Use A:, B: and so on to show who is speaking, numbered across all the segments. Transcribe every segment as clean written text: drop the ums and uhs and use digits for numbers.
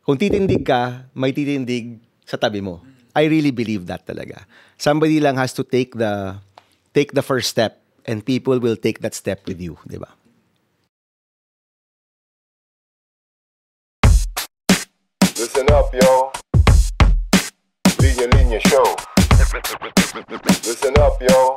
A: kung titindig ka, may titindig sa tabi mo. I really believe that talaga. Somebody lang has to take the first step and people will take that step with you, di ba?
B: Listen up, yo. Linya Linya Show. Listen up, yo.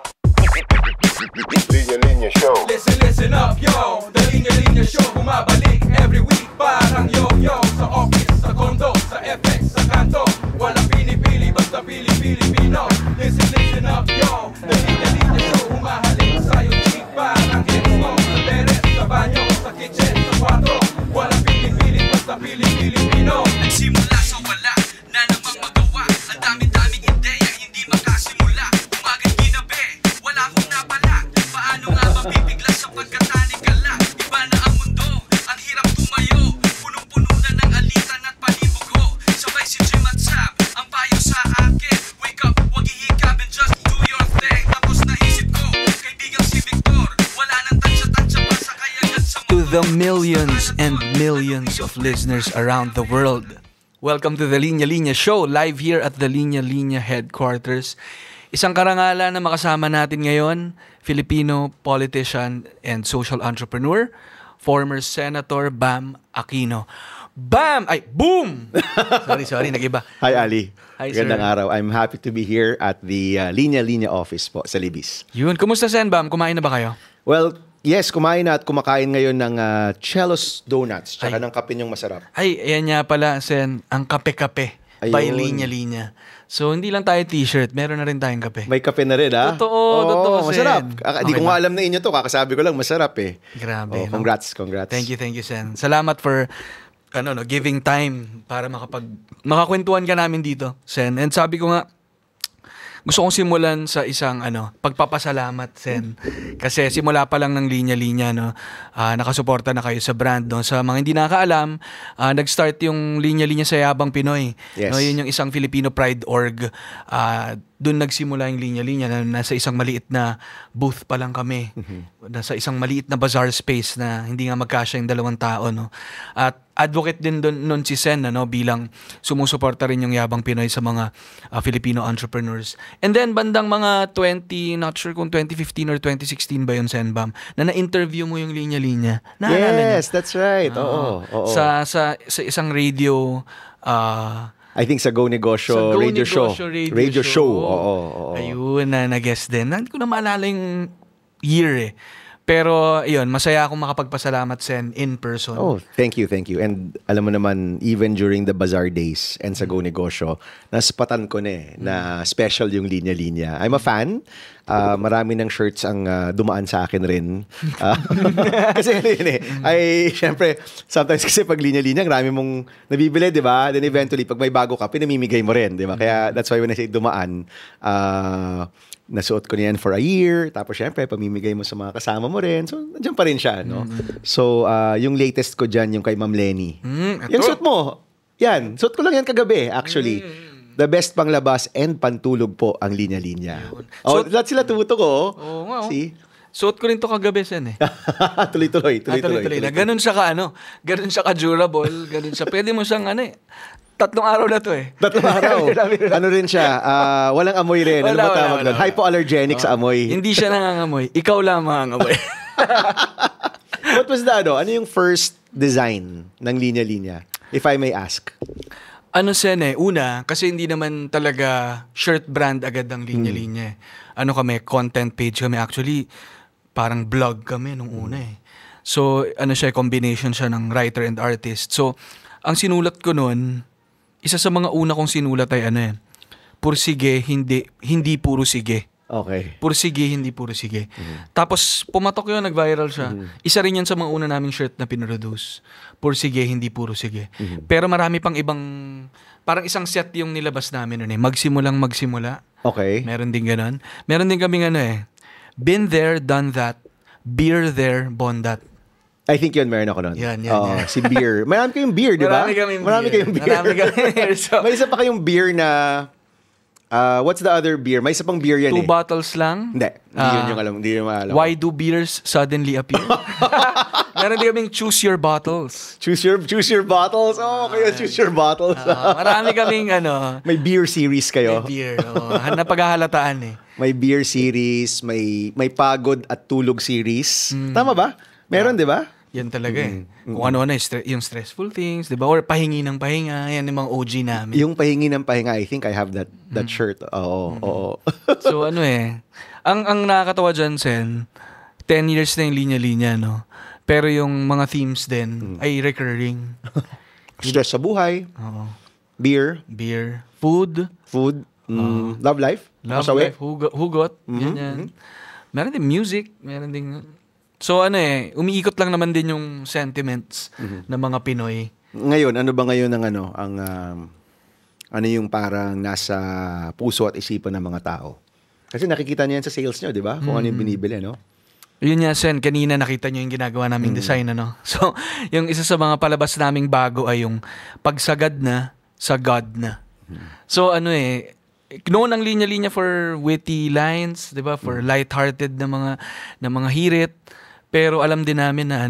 B: Linya Linya Show.
C: Listen up, yo. The Linya Linya Show bumabalik every week. Parang yo-yo. Sa office, sa condo, sa FX, sa kanto. Walang pinipili, basta Pilipino. Listen up, yo. The Linya Linya Show humahalik sa'yo cheap. Parang hits mo sa teres, sa banyo, sa kitchen, sa kwarto. Walang pinipili, basta Pilipino.
D: Nagsimula sa wala na namang magawa. Ang dami-daming ideya, hindi makasimula. Umaga't ginabi, wala akong napala. Paano nga mabibigla sa pagkatanikala? Iba na ang mundo, ang hirap tumayo. Punong-puno na ng alitan at palibog. Sabay si Jim at Sam, ang payo sa akin. Wake up, wag ihikab and just do your thing. Tapos naisip ko, kaibigang si Victor. Wala nang tansya-tansya pa sa kayagan sa mundo.
E: To the millions and millions of listeners around the world, welcome to the Linya Linya Show, live here at the Linya Linya headquarters. Isang karangalan na makasama natin ngayon, Filipino politician and social entrepreneur, former Senator Bam Aquino. Bam! Ay, boom! sorry, nag-iba.
A: Hi, Ali.
E: Hi,
A: Magandang
E: sir.
A: araw. I'm happy to be here at the Linya Linya office po sa Libis.
E: Yun, kumusta Sen Bam? Kumain na ba kayo?
A: Well, yes, kumain na at kumakain ngayon ng Chelos Donuts tsaka ng kape niyong masarap.
E: Ay, ayan nga pala, Sen, ang kape-kape by
A: Ayun.
E: Linya Linya. So, hindi lang tayo t-shirt, meron na rin tayong kape.
A: May kape na rin, ha?
E: Totoo, Sen.
A: Masarap. Di
E: Okay
A: ko
E: ba?
A: nga alam na inyo to. Kakasabi ko lang, masarap eh.
E: Grabe.
A: Oh, congrats.
E: Thank you, Sen. Salamat for giving time para makakwentuhan ka namin dito, Sen. And sabi ko nga, gusto kong simulan sa isang pagpapasalamat, Sen. Kasi simula pa lang ng linya-linya, nakasuporta na kayo sa brand. No? Sa mga hindi nakakaalam, nag-start yung linya-linya sa Yabang Pinoy.
A: Yes.
E: No? Yun yung isang Filipino Pride org. Doon nagsimula yung linya-linya na nasa isang maliit na booth pa lang kami. Nasa isang maliit na bazaar space na hindi nga magkasya yung 2 tao. No? At advocate din doon si Sen bilang sumusuporta rin yung Yabang Pinoy sa mga Filipino entrepreneurs. And then bandang mga not sure kung 2015 or 2016 ba yun, Sen Bam, na na-interview mo yung linya-linya. Naalala
A: Yes, that's right. Oo.
E: Sa isang radio
A: I think sa Go Negosyo radio show. Radio show. Oo.
E: Ayun, na-guest din. Hindi ko na maalala yung year eh. Pero, yun, masaya akong makapagpasalamat, Sen, in person.
A: Oh, thank you. And alam mo naman, even during the bazaar days and sa Go Negosyo, naspatan ko na na special yung linya-linya. I'm a fan. Marami ng shirts ang dumaan sa akin rin. Kasi syempre, sometimes kasi pag linya-linya, marami mong nabibili, di ba? Then eventually, pag may bago ka, pinamimigay mo rin, di ba? Kaya that's why when I say dumaan, nasuot ko niyan for a year, tapos syempre, pamimigay mo sa mga kasama mo rin. So, nandiyan pa rin siya, no? So, yung latest ko dyan, yung kay Ma'am Lenny. Yan, suot mo. Yan, suot ko lang yan kagabi, actually. The best panglabas and pantulog po ang linya-linya. Lahat sila tumutok, oh.
E: Oo nga, oh.
A: See?
E: Suot ko rin to kagabi, Sen, eh.
A: Tuloy-tuloy.
E: Na. Ganun siya ka durable, ganun siya. Pwede mo siyang 3 araw na to eh.
A: 3 araw. Ano rin siya? Walang amoy rin. Ano ba tawag doon? Hypoallergenic sa amoy.
E: Hindi siya nangangamoy. Ikaw lang mangangamoy.
A: What was the Ano yung first design ng linya-linya? If I may ask.
E: Sen, una, kasi hindi naman talaga shirt brand agad ang linya-linya. Kami, content page kami. Actually, parang blog kami nung una eh. So, siya, combination siya ng writer and artist. So, ang sinulat ko nun, isa sa mga una kong sinulat ay pursige, hindi puro sige.
A: Okay.
E: Pursige, hindi puro sige. Tapos, pumatok yun, nag-viral siya. Isa rin yan sa mga una naming shirt na pinroduce. Pursige, hindi puro sige. Pero marami pang ibang, parang isang set yung nilabas namin nun eh. Magsimulang magsimula.
A: Okay.
E: Meron din ganun. Meron din kaming been there, done that, beer there, bond that.
A: I think yun, meron ako nun.
E: Yan.
A: Si beer. Marami kayong beer, di ba?
E: Marami kayong beer.
A: So, may isa pa kayong beer na What's the other beer? May isa pang beer yan
E: 2
A: eh.
E: bottles lang.
A: Hindi. Hindi yun yung alam. Hindi yun maalam.
E: Why do beers suddenly appear? Meron din kaming choose your bottles.
A: Choose your bottles. Oh, kayo choose your bottles.
E: Marami kaming
A: May beer series kayo.
E: beer. Napaghahalataan eh.
A: May beer series, may pagod at tulog series. Tama ba? Meron, di ba?
E: Yan talaga eh. Kung ano-ano yung stressful things, 'di ba? Or pahingi ng pahinga, yan yung mga OG namin.
A: Yung pahingi ng pahinga, I think I have that shirt. Oo.
E: So ano eh, ang nakakatawa dyan, Sen, 10 years na yung linya-linya, no? Pero yung mga themes din ay recurring.
A: Stress sa buhay,
E: Oo.
A: beer,
E: Food,
A: love life,
E: love
A: masawi.
E: life, hugot, yan. Meron din music, meron din... So ano eh, umiikot lang naman din yung sentiments ng mga Pinoy.
A: Ngayon, ano ba ngayon ano yung parang nasa puso at isipan ng mga tao? Kasi nakikita niyo yan sa sales nyo, di ba? Kung ano yung binibili, no?
E: Yun nga, Sen, kanina nakita nyo yung ginagawa naming design, ano? So, yung isa sa mga palabas naming bago ay yung pagsagad na sa God na. So, ano eh, noon ang linya-linya for witty lines, di ba? For light-hearted na mga hirit. Pero alam din namin na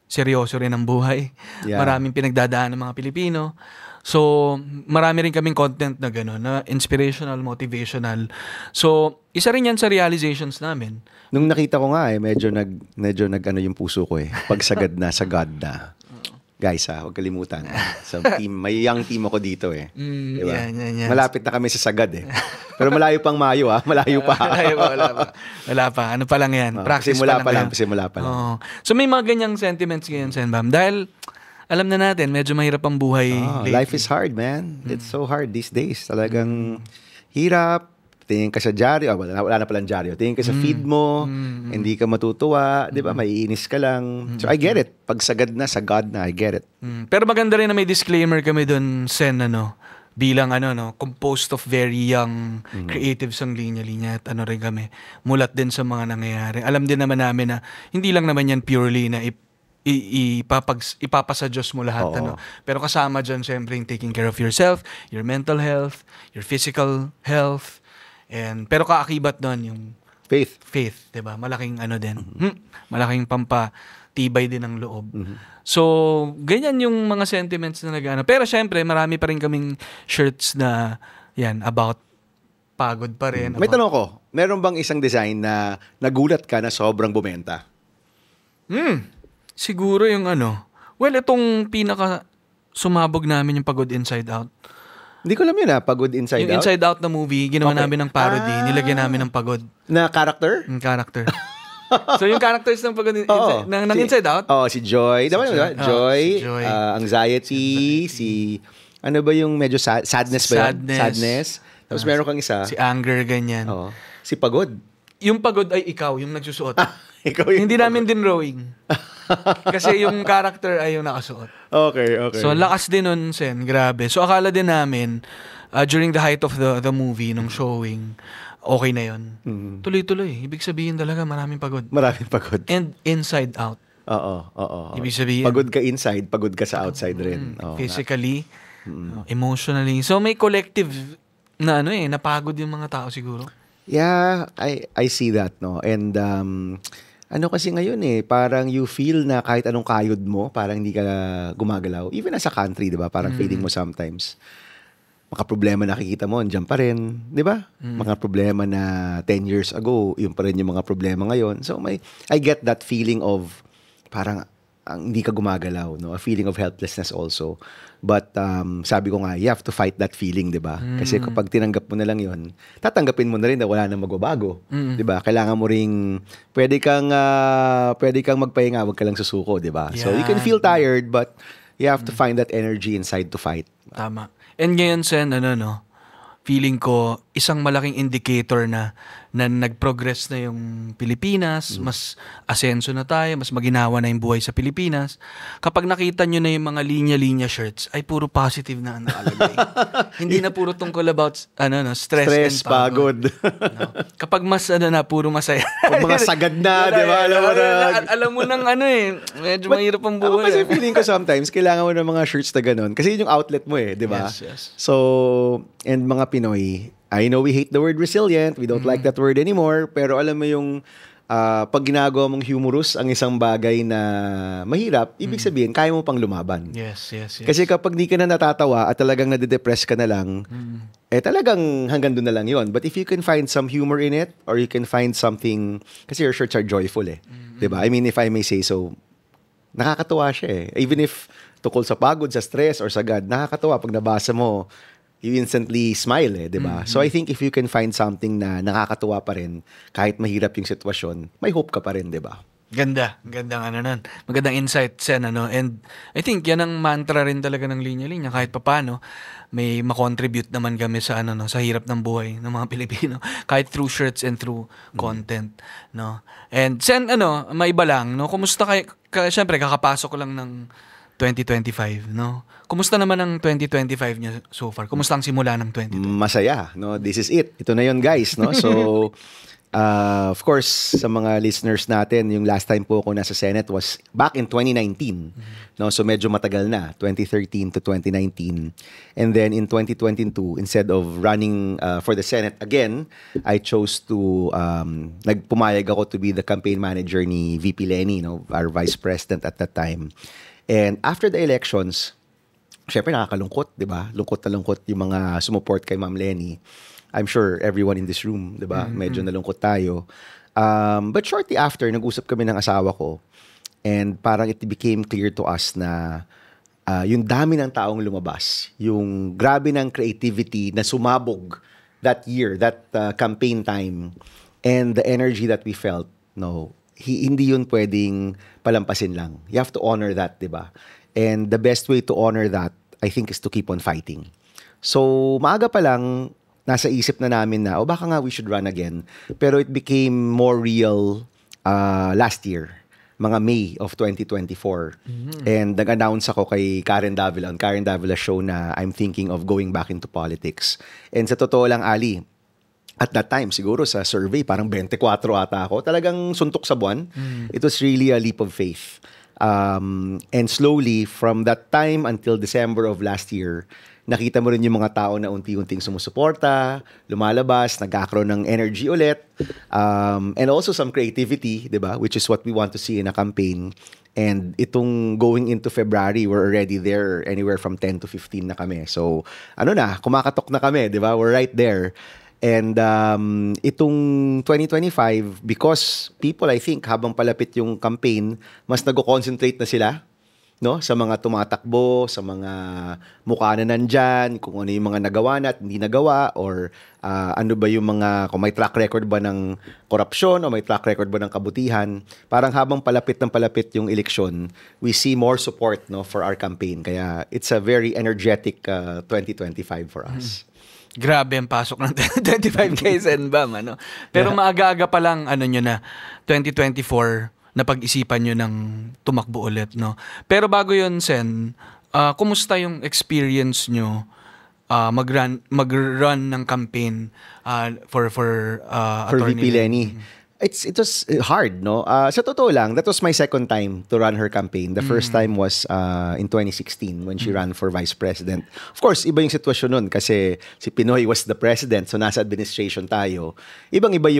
E: seryoso rin ang buhay.
A: Yeah.
E: Maraming pinagdadaan ng mga Pilipino. So, marami rin kaming content na gano'n, na inspirational, motivational. So, isa rin yan sa realizations namin.
A: Nung nakita ko nga medyo nag yung puso ko eh. Pagsagad na sa God na. Guys huwag kalimutan. Sa team, may young team ako dito eh. Diba?
E: Yan.
A: Malapit na kami sa sagad eh. Pero malayo pang Mayo malayo pa.
E: Wala pa. Ano pa lang yan? Practice
A: Simula
E: pa lang.
A: Simula pa lang.
E: Oo. So, may mga ganyang sentiments ngayon, Senbam. Dahil, alam na natin, medyo mahirap ang buhay lately.
A: Life is hard, man. It's so hard these days. Talagang hirap. Tingin ka sa dyaryo, wala na palang dyaryo. Tingin ka sa feed mo, hindi ka matutuwa, di ba? Maiinis ka lang. So I get it. Pag sagad na, sa God na, I get it.
E: Pero maganda rin na may disclaimer kami dun, Sen, bilang composed of very young creatives ang linya-linya at rin kami. Mulat din sa mga nangyayari. Alam din naman namin na hindi lang naman yan purely na ipapasa Diyos mo lahat. Pero kasama dyan, syempre, yung taking care of yourself, your mental health, your physical health, pero kaakibat doon yung faith, 'di ba? Malaking din. Malaking pampatibay din ng loob. So, ganyan yung mga sentiments na Pero syempre, marami pa rin kaming shirts na about pagod pa rin.
A: May tanong ko, meron bang isang design na nagulat ka na sobrang bumenta?
E: Siguro yung well, itong pinaka sumabog namin yung Pagod Inside Out.
A: Hindi ko alam yun Pagod Inside Out?
E: Yung Inside Out na movie, ginawa namin ng parody. Nilagyan namin ng pagod.
A: Na character?
E: Yung character. So yung characters ng Pagod Inside, ng Inside Out?
A: Si Joy. Diba?
E: Si
A: Joy.
E: Joy.
A: Anxiety. Ano ba yung medyo sadness ba yun? Sadness. Tapos meron kang isa.
E: Si Anger, ganyan.
A: Si Pagod.
E: Yung Pagod ay ikaw, yung nagsusuot.
A: Ikaw yung
E: Hindi namin din drawing. Kasi yung character ay yung nakasuot.
A: Okay.
E: So, lakas din nun, Sen. Grabe. So, akala din namin, during the height of the movie, nung showing, okay na yun. Tuloy-tuloy. Ibig sabihin talaga, maraming pagod.
A: Maraming pagod.
E: And inside out.
A: Oo.
E: Ibig sabihin,
A: Pagod ka inside, pagod ka sa outside rin.
E: physically, emotionally. So, may collective na napagod yung mga tao siguro.
A: Yeah, I see that, no? And kasi ngayon parang you feel na kahit anong kayod mo, parang hindi ka gumagalaw. Even as a country, 'di ba? Parang feeling mo sometimes. Mga problema nakikita mo, andiyan pa rin, 'di ba? Mga problema na 10 years ago, yun pa rin yung mga problema ngayon. So I get that feeling of parang hindi ka gumagalaw, no? A feeling of helplessness also. But sabi ko nga, you have to fight that feeling, 'di ba? Kasi kapag tinanggap mo na lang 'yon, tatanggapin mo na rin na wala nang magbabago, 'di ba? Kailangan mo ring pwede kang magpahinga, wag ka lang susuko, 'di ba? So you can feel tired, but you have to find that energy inside to fight.
E: Tama. And ngayon, Sen, feeling ko isang malaking indicator na nag-progress na yung Pilipinas, mas asenso na tayo, mas maginawa na yung buhay sa Pilipinas. Kapag nakita nyo na yung mga linya-linya shirts, ay puro positive na ang nakalagay. Hindi na puro tungkol about stress and pagod. No? Kapag mas puro masaya.
A: Pag mga sagad na, di ba?
E: Alam mo nang medyo mahirap ang buhay.
A: Kasi feeling ko sometimes, kailangan mo ng mga shirts na ganun. Kasi yun yung outlet mo di ba?
E: Yes.
A: So, and mga Pinoy, I know we hate the word resilient, we don't like that word anymore, pero alam mo yung pag ginagawa mong humorous ang isang bagay na mahirap, ibig sabihin, kaya mo pang lumaban.
E: Yes.
A: Kasi kapag di ka na natatawa at talagang nade-depress ka na lang, talagang hanggang doon na lang yon. But if you can find some humor in it, or you can find something, kasi your shirts are joyful diba? I mean, if I may say so, nakakatuwa siya Even if tukol sa pagod, sa stress, or sagad, nakakatuwa pag nabasa mo, you instantly smile diba? So I think if you can find something na nakakatuwa pa rin, kahit mahirap yung sitwasyon, may hope ka pa rin, diba?
E: Gandang nun. Magandang insight, Sen, And I think yan ang mantra rin talaga ng linya-linya. Kahit papaano, may makontribute naman kami sa sa hirap ng buhay ng mga Pilipino. Kahit through shirts and through content, no? And Sen, maiba lang, no? Kumusta syempre, kakapasok ko lang ng 2025, no? Kumusta naman ang 2025 niyo so far? Kumusta ang simula ng 2025?
A: Masaya, no? This is it. Ito na yon, guys, no? So, of course, sa mga listeners natin, yung last time po ako nasa Senate was back in 2019. No? So, medyo matagal na, 2013 to 2019. And then in 2022, instead of running for the Senate again, I chose to, nagpumayag ako to be the campaign manager ni VP Lenny, no? Our vice president at that time. And after the elections, syempre nakakalungkot, di ba? Lungkot na lungkot yung mga sumuport kay Ma'am Lenny. I'm sure everyone in this room, di ba? Medyo nalungkot tayo. But shortly after, nag-usap kami ng asawa ko. And parang it became clear to us na yung dami ng taong lumabas, yung grabe ng creativity na sumabog that year, that campaign time, and the energy that we felt, no, hindi yun pwedeng palampasin lang. You have to honor that, di ba? And the best way to honor that, I think, is to keep on fighting. So, maaga pa lang, nasa isip na namin na, baka nga we should run again. Pero it became more real last year, mga May of 2024. And nag-announce ako kay Karen Davila, on Karen Davila show na I'm thinking of going back into politics. And sa totoo lang, Ali, at that time, siguro sa survey, parang 24 ata ako. Talagang suntok sa buwan. It was really a leap of faith. And slowly, from that time until December of last year, nakita mo rin yung mga tao na unti-unting sumusuporta, lumalabas, nagkakaroon ng energy ulit, and also some creativity, di ba? Which is what we want to see in a campaign. And itong going into February, we're already there, anywhere from 10 to 15 na kami. So, kumakatok na kami, di ba? We're right there. And itong 2025, because people, I think, habang palapit yung campaign, mas nag-concentrate na sila, no, sa mga tumatakbo, sa mga mukha na nandyan, kung ano yung mga nagawa na at hindi nagawa, or ano ba yung mga, kung may track record ba ng korupsyon o may track record ba ng kabutihan. Parang habang palapit yung eleksyon, we see more support, no, for our campaign. Kaya it's a very energetic 2025 for us.
E: Grabe ang pasok ng 25K Sen Bam, Pero maaga-aga pa lang, nyo na, 2024, napag-isipan nyo ng tumakbo ulit, no? Pero bago yun, Sen, kumusta yung experience nyo mag-run ng campaign for Attorney
A: VP Lenny? It was hard, no? Sa totoo lang, that was my second time to run her campaign. The first time was in 2016 when she ran for vice president. Of course, iba yung sitwasyon nun kasi si Pinoy was the president, so nasa administration tayo. Ibang-iba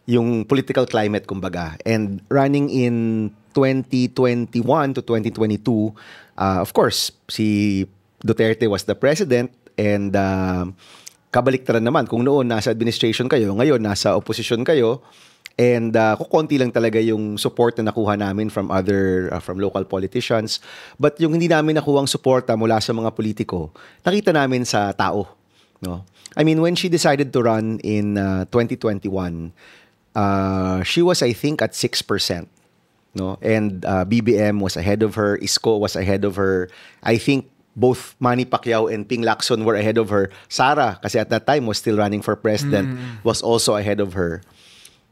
A: yung political climate, kumbaga. And running in 2021 to 2022, of course, si Duterte was the president, and kabaliktaran naman. Kung noon nasa administration kayo, ngayon nasa opposition kayo, and kukonti lang talaga yung support na nakuha namin from local politicians. But yung hindi namin nakuhang suporta mula sa mga politiko, nakita namin sa tao, no? I mean, when she decided to run in 2021, she was, I think, at 6%. No? And BBM was ahead of her, Isko was ahead of her. I think both Manny Pacquiao and Ping Lacson were ahead of her. Sara, kasi at that time was still running for president, was also ahead of her.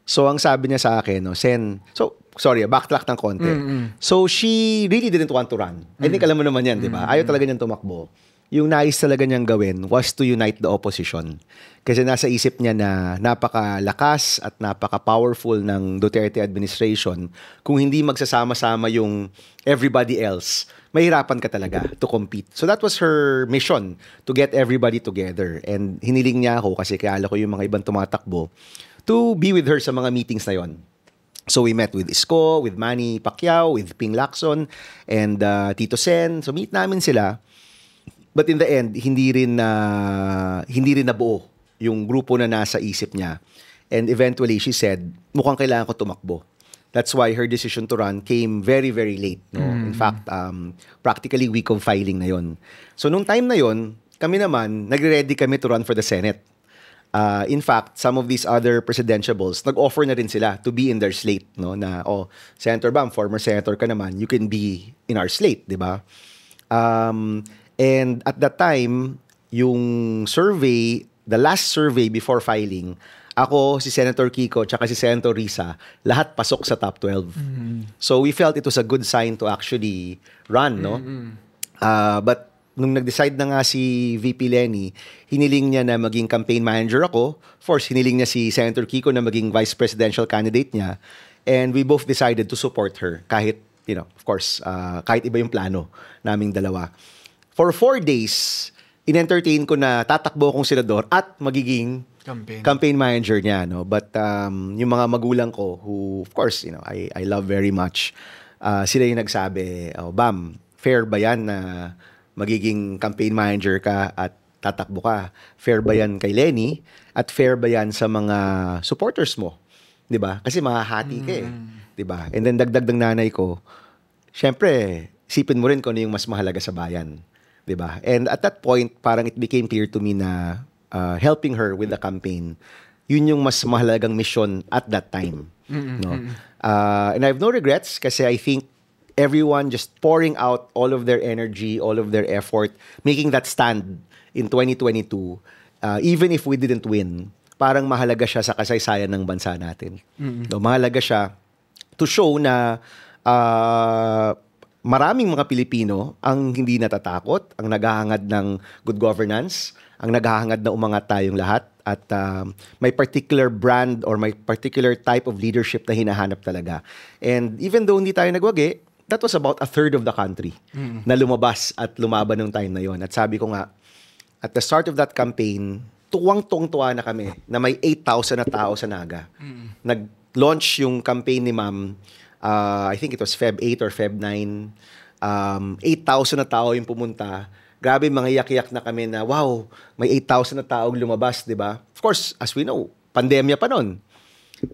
A: So, ang sabi niya sa akin, no, Sen, backtrack ng konti. So, she really didn't want to run. I think alam mo naman yan, di ba? Ayaw talaga niyang tumakbo. Yung nais talaga niyang gawin was to unite the opposition. Kasi nasa isip niya na napakalakas at napaka-powerful ng Duterte administration kung hindi magsasama-sama yung everybody else mahirapan ka talaga to compete. So that was her mission, to get everybody together. And hiniling niya ako kasi kaya ko yung mga ibang tumatakbo to be with her sa mga meetings na yon. So we met with Isko, with Manny Pacquiao, with Ping Lacson, and Tito Sen. So meet namin sila. But in the end, hindi rin nabuo yung grupo na nasa isip niya. And eventually, she said, mukhang kailangan ko tumakbo. That's why her decision to run came very, very late. No? In fact, practically week of filing na yon. So nung time na yon, kami naman, nagre-ready kami to run for the Senate. In fact, some of these other presidentiables, nag-offer na rin sila to be in their slate. No? Na, Senator Bam, former senator ka naman, you can be in our slate, di ba? And at that time, yung survey, the last survey before filing, ako, si Senator Kiko, tsaka si Senator Risa, lahat pasok sa top 12. So we felt it was a good sign to actually run, no? But nung nag-decide na nga si VP Lenny, hiniling niya na maging campaign manager ako. Of course, hiniling niya si Senator Kiko na maging vice presidential candidate niya. And we both decided to support her kahit, of course, kahit iba yung plano naming dalawa. For 4 days, in-entertain ko na tatakbo akong senador at magiging campaign manager niya, no? But yung mga magulang ko who, of course, I love very much, sila yung nagsabi, Bam, fair ba yan na magiging campaign manager ka at tatakbo ka? Fair ba yan kay Lenny? At fair ba yan sa mga supporters mo? 'Di ba? Kasi mahahati ka eh. 'Di ba? And then dagdag ng nanay ko, syempre, isipin mo rin kung ano yung mas mahalaga sa bayan. 'Di ba? And at that point, parang it became clear to me na helping her with the campaign, yun yung mas mahalagang mission at that time. No? And I have no regrets kasi I think everyone just pouring out all of their energy, all of their effort, making that stand in 2022, even if we didn't win, parang mahalaga siya sa kasaysayan ng bansa natin. No? Mahalaga siya to show na maraming mga Pilipino ang hindi natatakot, ang naghahangad ng good governance, ang naghahangad na umangat tayong lahat, at may particular brand or may particular type of leadership na hinahanap talaga. And even though hindi tayo nagwagi, that was about a third of the country na lumabas at lumaban nung time na yon. At sabi ko nga, at the start of that campaign, tuwang-tuwa na kami na may 8,000 na tao sa Naga. Nag-launch yung campaign ni Ma'am, I think it was Feb 8 or Feb 9. 8,000 na tao yung pumunta. Grabe, mga iyak-iyak na kami na, wow, may 8,000 na taong lumabas, di ba? Of course, as we know, pandemya pa nun.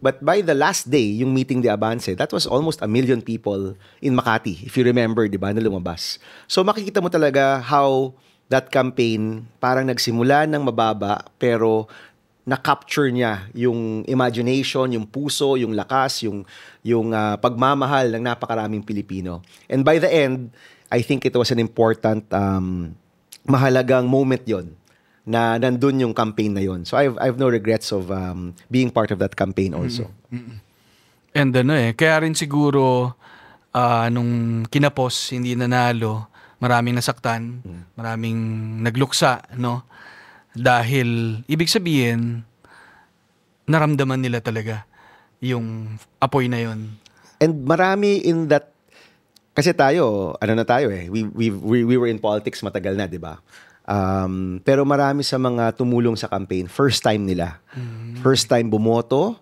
A: But by the last day, yung meeting de Avance, that was almost 1 million people in Makati, if you remember, di ba, na lumabas. So makikita mo talaga how that campaign parang nagsimula ng mababa, pero na-capture niya yung imagination, yung puso, yung lakas, yung pagmamahal ng napakaraming Pilipino. And by the end, I think it was an important, mahalagang moment yon na nandun yung campaign na yon. So I've no regrets of being part of that campaign also.
E: And kaya rin siguro nung kinapos, hindi nanalo, maraming nasaktan, maraming nagluksa, no? Dahil ibig sabihin, naramdaman nila talaga yung apoy na yon.
A: And marami in that, kasi tayo, we were in politics matagal na, di ba? Pero marami sa mga tumulong sa campaign, first time nila. First time bumoto,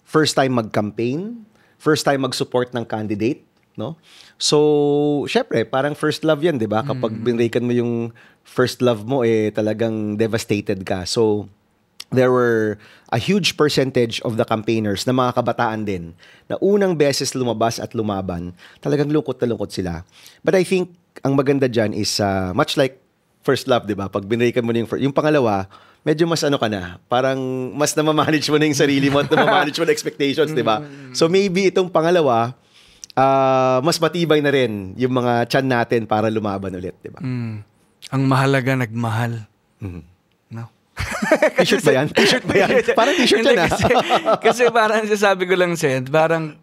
A: first time mag-campaign, first time mag-support ng candidate, no? So, syempre, parang first love yan, di ba? Kapag binrakan mo yung first love mo, talagang devastated ka. So, there were a huge percentage of the campaigners na mga kabataan din na unang beses lumabas at lumaban, talagang lungkot na lungkot sila. But I think ang maganda dyan is much like first love, di ba? Pag binrakan mo na yung pangalawa, medyo mas ka na, parang mas namamanage mo na yung sarili mo at namamanage mo na expectations, di ba? So maybe itong pangalawa, mas matibay na rin yung mga tiyan natin para lumaban ulit, di ba?
E: Ang mahalaga nagmahal. No?
A: T-shirt ba yan? T-shirt ba yan? Parang t-shirt yan
E: kasi parang sasabi ko lang, Seth, parang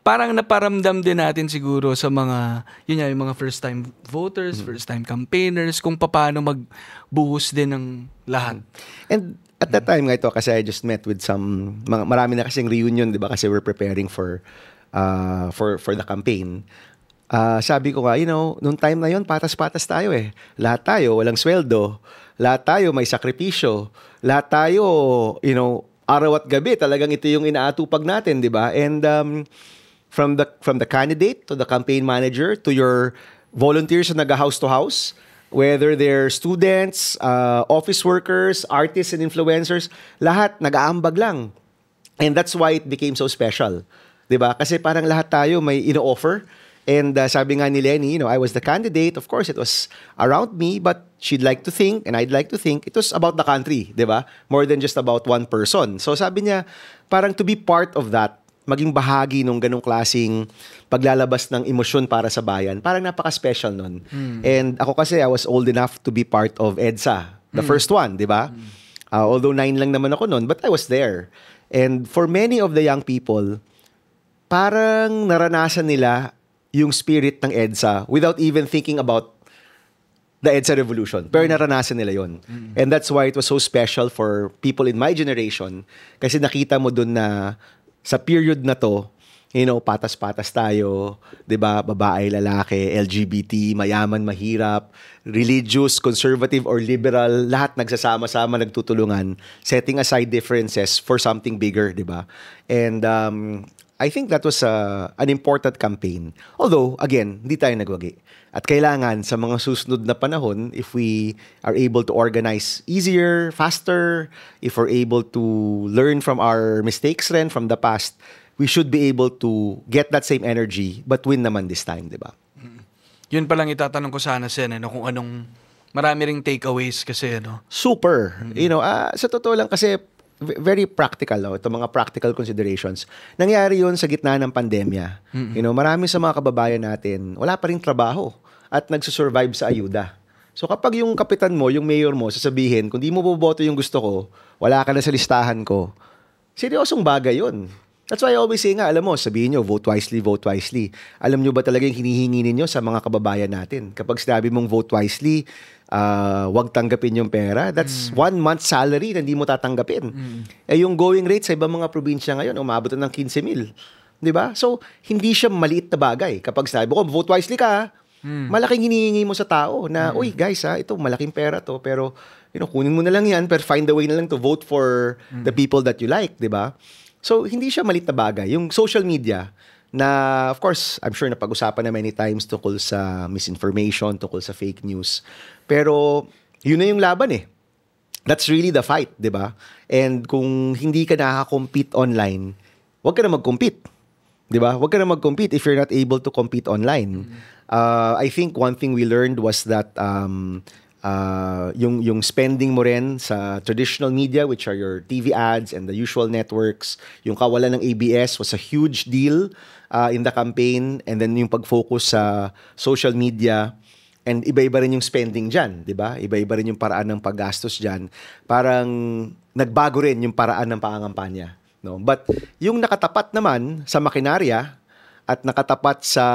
E: parang naparamdam din natin siguro sa mga, yung mga first time voters, first time campaigners, kung paano magbuhos din ng lahat.
A: And at that time nga ito, kasi I just met with marami na kasing reunion, di ba? Kasi we're preparing for the campaign. Sabi ko nga, nung time na yon patas-patas tayo eh. Lahat tayo, walang sweldo. Lahat tayo, may sakripisyo. Lahat tayo, araw at gabi, talagang ito yung inaatupag natin, di ba? And from the candidate to the campaign manager to your volunteers na nag-house to house, whether they're students, office workers, artists and influencers, lahat nag-aambag lang. And that's why it became so special. Di ba? Kasi parang lahat tayo may ino-offer. And sabi nga ni Lenny, I was the candidate. Of course, it was around me, but she'd like to think, and I'd like to think, it was about the country, di ba? More than just about one person. So sabi niya, parang to be part of that, maging bahagi nung ganong klaseng paglalabas ng emosyon para sa bayan, parang napaka-special nun. And ako kasi, I was old enough to be part of EDSA, the first one, di ba? Although 9 lang naman ako nun, but I was there. And for many of the young people, parang naranasan nila yung spirit ng EDSA without even thinking about the EDSA revolution. Pero naranasan nila yon. And that's why it was so special for people in my generation kasi nakita mo dun na sa period na to, patas-patas tayo, 'di ba? Babae, lalaki, LGBT, mayaman, mahirap, religious, conservative or liberal, lahat nagsasama-sama, nagtutulungan, setting aside differences for something bigger, 'di ba? And I think that was an important campaign. Although, again, hindi tayo nagwagi. At kailangan sa mga susunod na panahon, if we are able to organize easier, faster, if we're able to learn from our mistakes rin from the past, we should be able to get that same energy but win naman this time, di ba?
E: Yun palang itatanong ko sana, Sen, kung anong marami ring takeaways kasi,
A: Super. Sa totoo lang kasi, very practical, ito mga practical considerations. Nangyari yun sa gitna ng pandemya. Marami sa mga kababayan natin, wala pa rin trabaho at nagsusurvive sa ayuda. So kapag yung kapitan mo, yung mayor mo, sasabihin, kung di mo boboto yung gusto ko, wala ka na sa listahan ko. Seryosong bagay yun. That's why I always say nga, alam mo, sabihin nyo, vote wisely, vote wisely. Alam nyo ba talaga yung hinihingi ninyo sa mga kababayan natin? Kapag sinabi mong vote wisely, wag tanggapin yung pera. That's 1 month's salary na hindi mo tatanggapin. Yung going rate sa ibang mga probinsya ngayon, umabot na ng 15,000. Diba? So, hindi siya maliit na bagay. Kapag sinabi ko, vote wisely ka, malaking hinihingi mo sa tao na, uy guys, ito malaking pera to, pero kunin mo na lang yan, pero find a way na lang to vote for the people that you like. Diba? So, hindi siya maliit na bagay. Yung social media, na of course, I'm sure napag-usapan na many times tungkol sa misinformation, tungkol sa fake news. Pero, yun na yung laban eh. That's really the fight, di ba? And kung hindi ka nakaka-compete online, huwag ka na mag-compete. Di ba? Huwag ka na mag-compete if you're not able to compete online. I think one thing we learned was that yung spending mo rin sa traditional media, which are your TV ads and the usual networks, yung kawalan ng ABS was a huge deal in the campaign, and then yung pag-focus sa social media, and iba-iba rin yung spending dyan, di ba? Iba-iba rin yung paraan ng paggastos dyan. Parang nagbago rin yung paraan ng pangangampanya. No? But yung nakatapat naman sa makinarya at nakatapat sa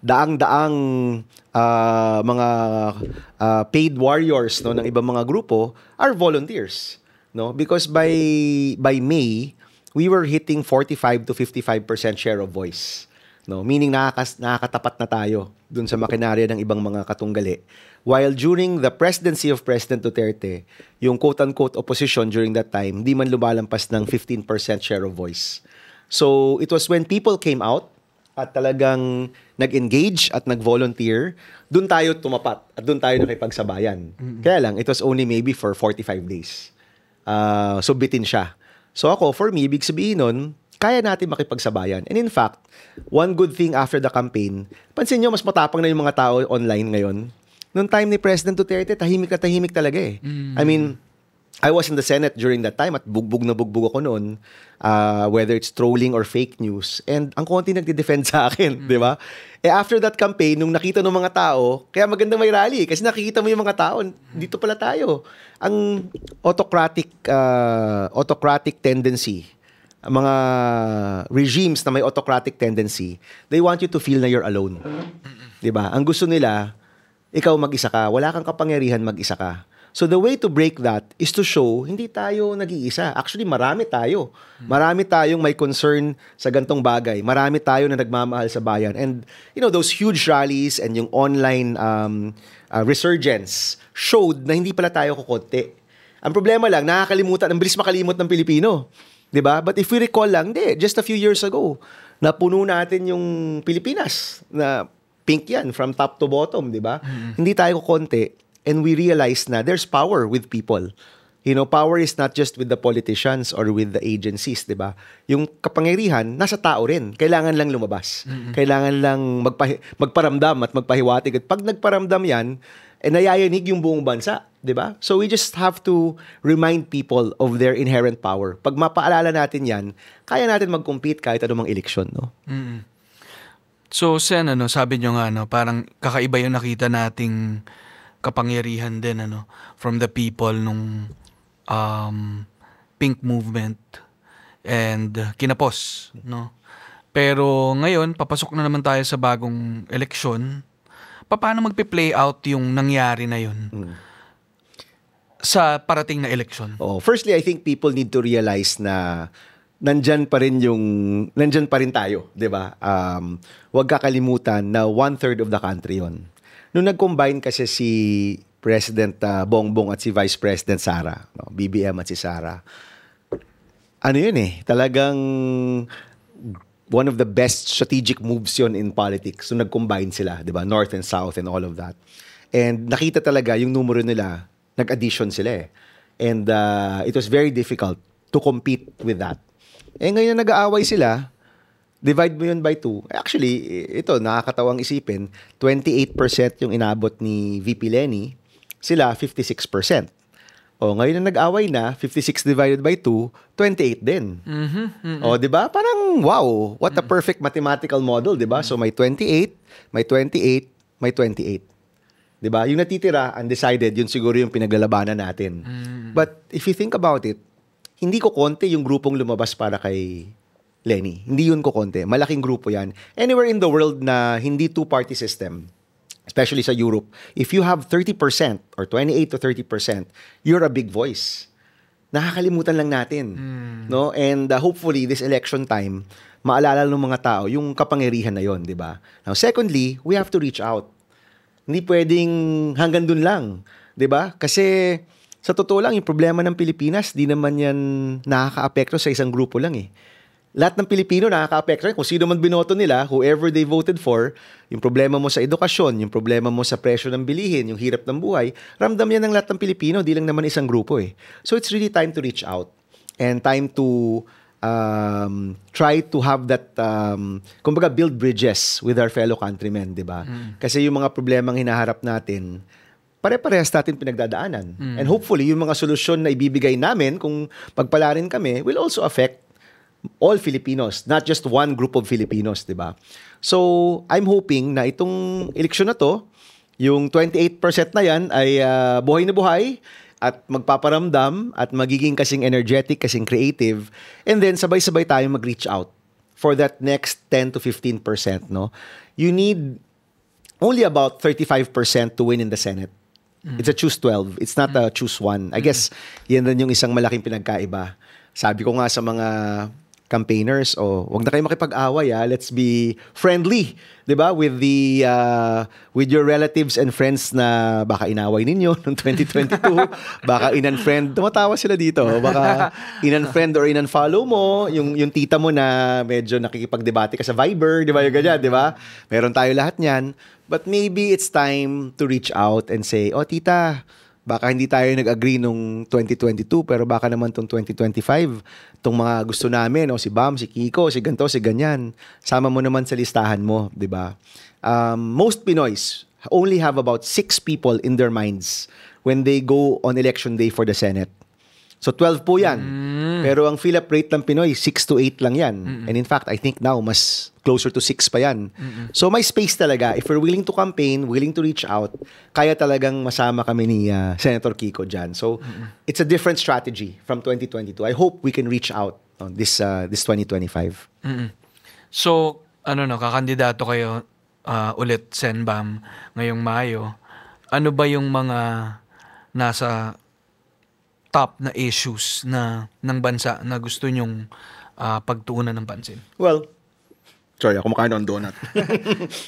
A: daang-daang mga paid warriors, no, ng ibang mga grupo are volunteers, no? Because by May, we were hitting 45 to 55% share of voice, no? Meaning nakakatapat na tayo dun sa makinarya ng ibang mga katunggali. While during the presidency of President Duterte, yung quote-unquote opposition during that time, di man lumalampas ng 15% share of voice. So it was when people came out at talagang nag-engage at nag-volunteer, dun tayo tumapat at dun tayo nakipagsabayan. Kaya lang, it was only maybe for 45 days. So bitin siya. So ako, for me, ibig sabihin nun, kaya natin makipagsabayan. And in fact, one good thing after the campaign, pansin nyo, mas matapang na yung mga tao online ngayon. Noong time ni President Duterte, tahimik na tahimik talaga eh. I mean, I was in the Senate during that time at bugbog na bugbog ako noon, whether it's trolling or fake news. And ang konti nagde-defend sa akin, di ba? After that campaign, nung nakita ng mga tao, kaya magandang may rally kasi nakikita mo yung mga tao, dito pala tayo. Ang autocratic tendency, mga regimes na may autocratic tendency, they want you to feel na you're alone. 'Di ba? Ang gusto nila, ikaw mag-isa ka. Wala kang kapangyarihan mag-isa ka. So the way to break that is to show hindi tayo nag-iisa. Actually, marami tayo. Marami tayong may concern sa gantong bagay. Marami tayo na nagmamahal sa bayan. And, those huge rallies and yung online resurgence showed na hindi pala tayo kukonti. Ang problema lang, nakakalimutan, ang bilis makalimot ng Pilipino. 'Di ba? But if we recall lang, just a few years ago, napuno natin yung Pilipinas na pink yan from top to bottom, 'di ba? Hindi tayo kukonti. And we realize na there's power with people. Power is not just with the politicians or with the agencies, 'di ba? Yung kapangyarihan nasa tao rin. Kailangan lang lumabas. Kailangan lang magparamdam at magpahiwatig. At pag nagparamdam 'yan, nayayanig yung buong bansa, 'di ba? So we just have to remind people of their inherent power. Pag mapaalala natin 'yan, kaya natin mag-compete kahit anumang eleksyon, no?
E: So, Sen, sabi nyo nga, parang kakaiba yung nakita nating kapangyarihan din, from the people nung pink movement and kinapos, no? Pero ngayon, papasok na naman tayo sa bagong eleksyon. Paano magpe-play out yung nangyari na yun sa parating na eleksyon?
A: Firstly, I think people need to realize na nandyan pa rin tayo, 'di ba? Huwag kakalimutan na 1/3 of the country 'yon. Nung nag-combine kasi si President Bongbong at si Vice President Sara, BBM at si Sara. Talagang one of the best strategic moves 'yon in politics. So nag-combine sila, 'di ba? North and South and all of that. And nakita talaga yung numero nila, nag-addition sila eh. And it was very difficult to compete with that. Ngayon na nag-aaway sila, divide mo yun by 2. Actually, ito, nakakatawang isipin, 28% yung inabot ni VP Lenny, sila 56%. Ngayon na nag-aaway na, 56 divided by 2, 28 din. Di ba? Parang, wow, what a perfect mathematical model, di ba? So may 28, may 28, may 28. Di ba? Yung natitira, undecided, yun siguro yung pinaglalabanan natin. But if you think about it, hindi ko konti yung grupong lumabas para kay Lenny. Hindi yun ko konti. Malaking grupo yan. Anywhere in the world na hindi two-party system, especially sa Europe, if you have 30% or 28 to 30%, you're a big voice. Nakakalimutan lang natin. No? And hopefully, this election time, maalala ng mga tao yung kapangyarihan na yon, di ba? Now, secondly, we have to reach out. Hindi pwedeng hanggang dun lang, 'di ba? Kasi sa totoo lang yung problema ng Pilipinas, di naman yan nakakaapekto sa isang grupo lang eh. Lahat ng Pilipino nakakaapekto kung sino man binoto nila, whoever they voted for, yung problema mo sa edukasyon, yung problema mo sa presyo ng bilihin, yung hirap ng buhay, ramdam yan ng lahat ng Pilipino, di lang naman isang grupo eh. So it's really time to reach out and time to try to have that kumbaga build bridges with our fellow countrymen, 'di ba? Kasi yung mga problemang hinaharap natin, pare-parehas natin pinagdadaanan. And hopefully yung mga solusyon na ibibigay namin kung pagpalarin kami will also affect all Filipinos, not just one group of Filipinos, 'di ba? So, I'm hoping na itong eleksyon na 'to, yung 28% na 'yan ay buhay na buhay at magpaparamdam at magiging kasing energetic, kasing creative, and then sabay-sabay tayo mag-reach out for that next 10 to 15%, no? You need only about 35% to win in the Senate. It's a choose 12. It's not a choose 1. I guess yan rin yung isang malaking pinagkaiba. Sabi ko nga sa mga campaigners, wag na kayo makipag-away, let's be friendly, 'di ba? With with your relatives and friends na baka inaway ninyo noong 2022, baka in-unfriend, tumatawa sila dito, baka in-unfriend or in-unfollow mo yung tita mo na medyo nakikipagdebate ka sa Viber, 'di ba? Yung ganyan, 'di ba? Meron tayo lahat niyan. But maybe it's time to reach out and say, tita, baka hindi tayo nag-agree nung 2022, pero baka naman tong 2025, tong mga gusto namin, si Bam, si Kiko, si ganto, si ganyan, sama mo naman sa listahan mo, di ba? Most Pinoys only have about 6 people in their minds when they go on election day for the Senate. So 12 po yan. Pero ang fill-up rate ng Pinoy, 6 to 8 lang yan. And in fact, I think now, mas closer to 6 pa yan. So may space talaga. If we're willing to campaign, willing to reach out, kaya talagang masama kami ni Senator Kiko dyan. So it's a different strategy from 2022. I hope we can reach out on this 2025.
E: So, kakandidato kayo ulit, Sen Bam, ngayong Mayo. ano ba yung mga nasa top na issues ng bansa na gusto nyong pagtuunan ng pansin?
A: Well, sorry, ako kumakain ng donut.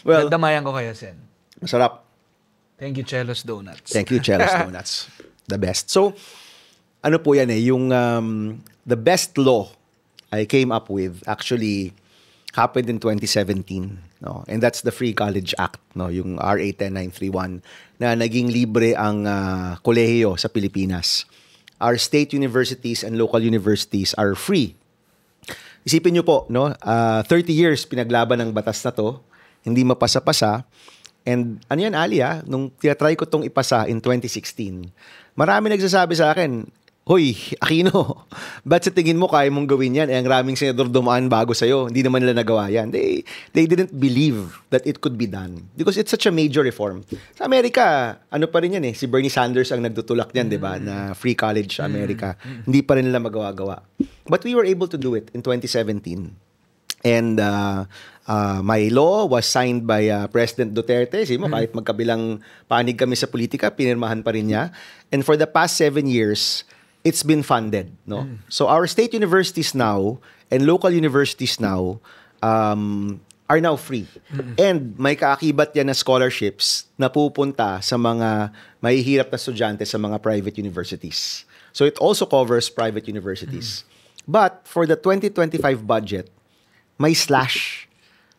A: Well,
E: Damayan ko kayo, Sen.
A: masarap.
E: Thank you, Chelos Donuts.
A: Thank you, Chelos Donuts. The best. So, ano po yan yung the best law I came up with actually happened in 2017. No? And that's the Free College Act, no? Yung RA 10931 na naging libre ang kolehiyo sa Pilipinas. Our state universities and local universities are free. Isipin nyo po, no? 30 years pinaglaban ng batas na to, hindi mapasa-pasa. And ano yan, Ali, nung tinatry ko tong ipasa in 2016, marami nagsasabi sa akin, Hoy, Aquino, ba't sa tingin mo kaya mong gawin yan? Ang raming senador dumaan bago sa'yo. Hindi naman nila nagawa yan. They didn't believe that it could be done. Because it's such a major reform. Sa Amerika, ano pa rin yan Si Bernie Sanders ang nagtutulak niyan, di ba? Na free college sa Amerika. Hindi pa rin nila magawa-gawa. But we were able to do it in 2017. And my law was signed by President Duterte. Sige mo, kahit magkabilang panig kami sa politika, pinirmahan pa rin niya. And for the past 7 years, it's been funded, no? So our state universities now and local universities now are now free. And may kaakibat yan na scholarships na pupunta sa mga mahihirap na estudyante sa mga private universities. So it also covers private universities. But for the 2025 budget, may slash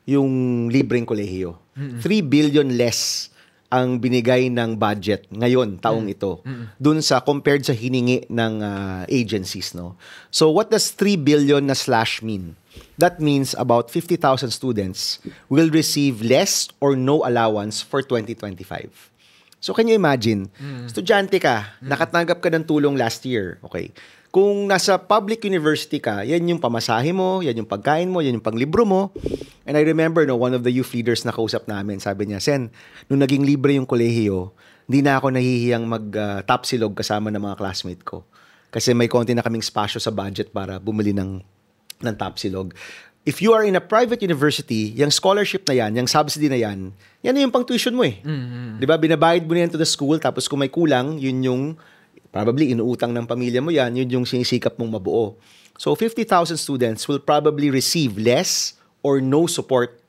A: yung libreng kolehiyo. 3 billion less ang binigay ng budget ngayon, taong ito, dun sa compared sa hiningi ng agencies, no? So what does 3 billion na slash mean? That means about 50,000 students will receive less or no allowance for 2025. So can you imagine, estudyante ka, nakatanggap ka ng tulong last year, okay? Kung nasa public university ka, yan yung pamasahe mo, yan yung pagkain mo, yan yung panglibro mo. And I remember, one of the youth leaders na kausap namin, sabi niya, Sen, nung naging libre yung kolehiyo, hindi na ako nahihiyang mag-top silog kasama ng mga classmate ko. Kasi may konti na kaming spasyo sa budget para bumili ng top silog. If you are in a private university, yung scholarship na yan, yung subsidy na yan na yung pang tuition mo Di ba? Binabayad mo na yan to the school, tapos kung may kulang, yun yung probably inuutang ng pamilya mo yan, yun yung sinisikap mong mabuo. So 50,000 students will probably receive less or no support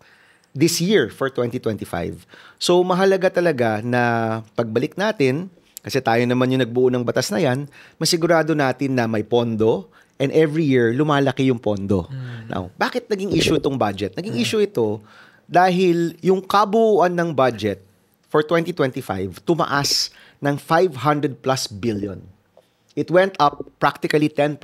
A: this year for 2025. So mahalaga talaga na pagbalik natin, kasi tayo naman yung nagbuo ng batas na yan, masigurado natin na may pondo and every year lumalaki yung pondo. Now, bakit naging issue itong budget? Naging issue ito dahil yung kabuuan ng budget for 2025 tumaas ng 500 plus billion. It went up practically 10%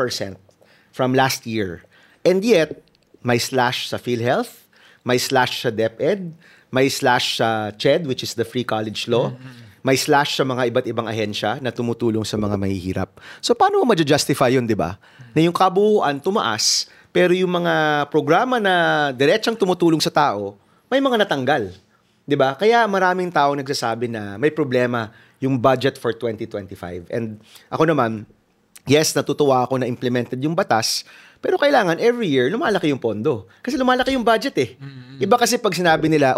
A: from last year. And yet, may slash sa PhilHealth, may slash sa DepEd, may slash sa CHED, which is the Free College Law, may slash sa mga iba't ibang ahensya na tumutulong sa mga mahihirap. So, paano mo ma-justify yun, di ba? Na yung kabuuan tumaas, pero yung mga programa na diretsang tumutulong sa tao, may mga natanggal. Di ba? Kaya maraming tao nagsasabi na may problema yung budget for 2025. And ako naman, yes, natutuwa ako na implemented yung batas, pero kailangan every year lumalaki yung pondo. Kasi lumalaki yung budget Iba kasi pag sinabi nila,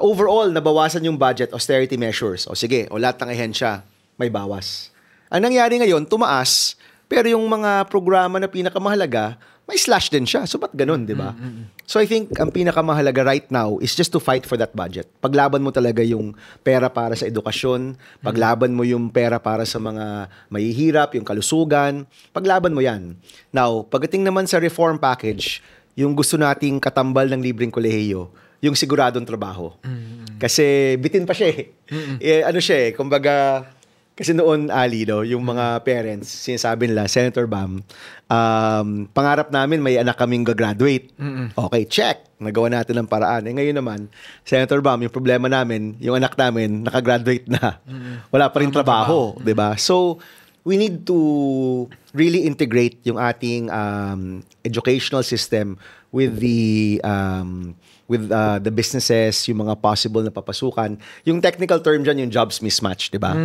A: overall, nabawasan yung budget, austerity measures. O sige, lahat ng ahensya, may bawas. Ang nangyari ngayon, tumaas, pero yung mga programa na pinakamahalaga, may slash din siya. So, ba't ganun, di ba? So, I think ang pinakamahalaga right now is just to fight for that budget. Paglaban mo talaga yung pera para sa edukasyon, paglaban mo yung pera para sa mga mahihirap, yung kalusugan, paglaban mo yan. Now, pagdating naman sa reform package, yung gusto nating katambal ng libreng kolehiyo, yung siguradong trabaho. Kasi bitin pa siya kumbaga, kasi noon, Ali, yung mga parents, sinasabi nila, Senator Bam, pangarap namin may anak kaming gagraduate. Okay, check. Nagawa natin ng paraan. Ngayon naman, Senator Bam, yung problema namin, yung anak namin, nakagraduate na. Wala pa rin trabaho, di ba? So, we need to really integrate yung ating educational system with the businesses, yung mga possible na papasukan. Yung technical term dyan, yung jobs mismatch, di ba?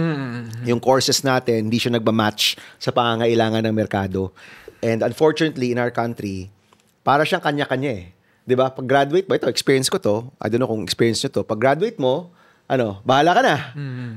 A: Yung courses natin, hindi siya nagmamatch sa pangangailangan ng merkado. And unfortunately, in our country, para siyang kanya-kanya Di ba? Pag graduate mo, ito, experience ko to, I don't know kung experience nyo to, pag graduate mo, bahala ka na.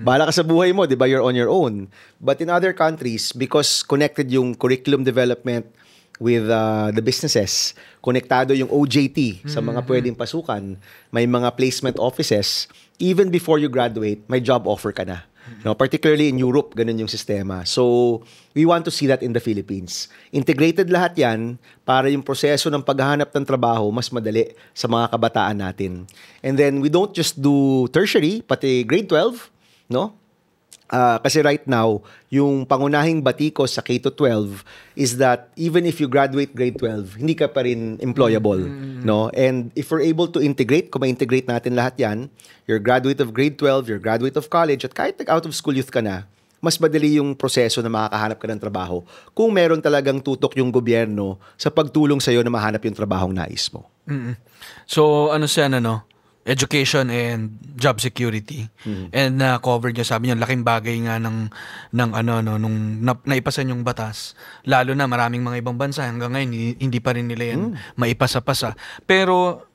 A: Bahala ka sa buhay mo, di ba? You're on your own. But in other countries, because connected yung curriculum development with the businesses, konektado yung OJT sa mga pwedeng pasukan, may mga placement offices, even before you graduate, may job offer ka na. No, particularly in Europe, ganun yung sistema. So, we want to see that in the Philippines. Integrated lahat yan para yung proseso ng paghahanap ng trabaho mas madali sa mga kabataan natin. And then, we don't just do tertiary, pati grade 12, no? Kasi right now, yung pangunahing batikos sa K-12 is that even if you graduate grade 12, hindi ka pa rin employable, no? And if we're able to integrate, kung ma-integrate natin lahat yan, you're graduate of grade 12, you're graduate of college, at kahit out of school youth ka na, mas madali yung proseso na makakahanap ka ng trabaho kung meron talagang tutok yung gobyerno sa pagtulong sa'yo na mahanap yung trabahong nais mo.
E: So, education and job security. And cover niya, sabi niya, laking bagay nga nung naipasan yung batas. Lalo na maraming mga ibang bansa hanggang ngayon hindi pa rin nila yan maipasa-pasa. Pero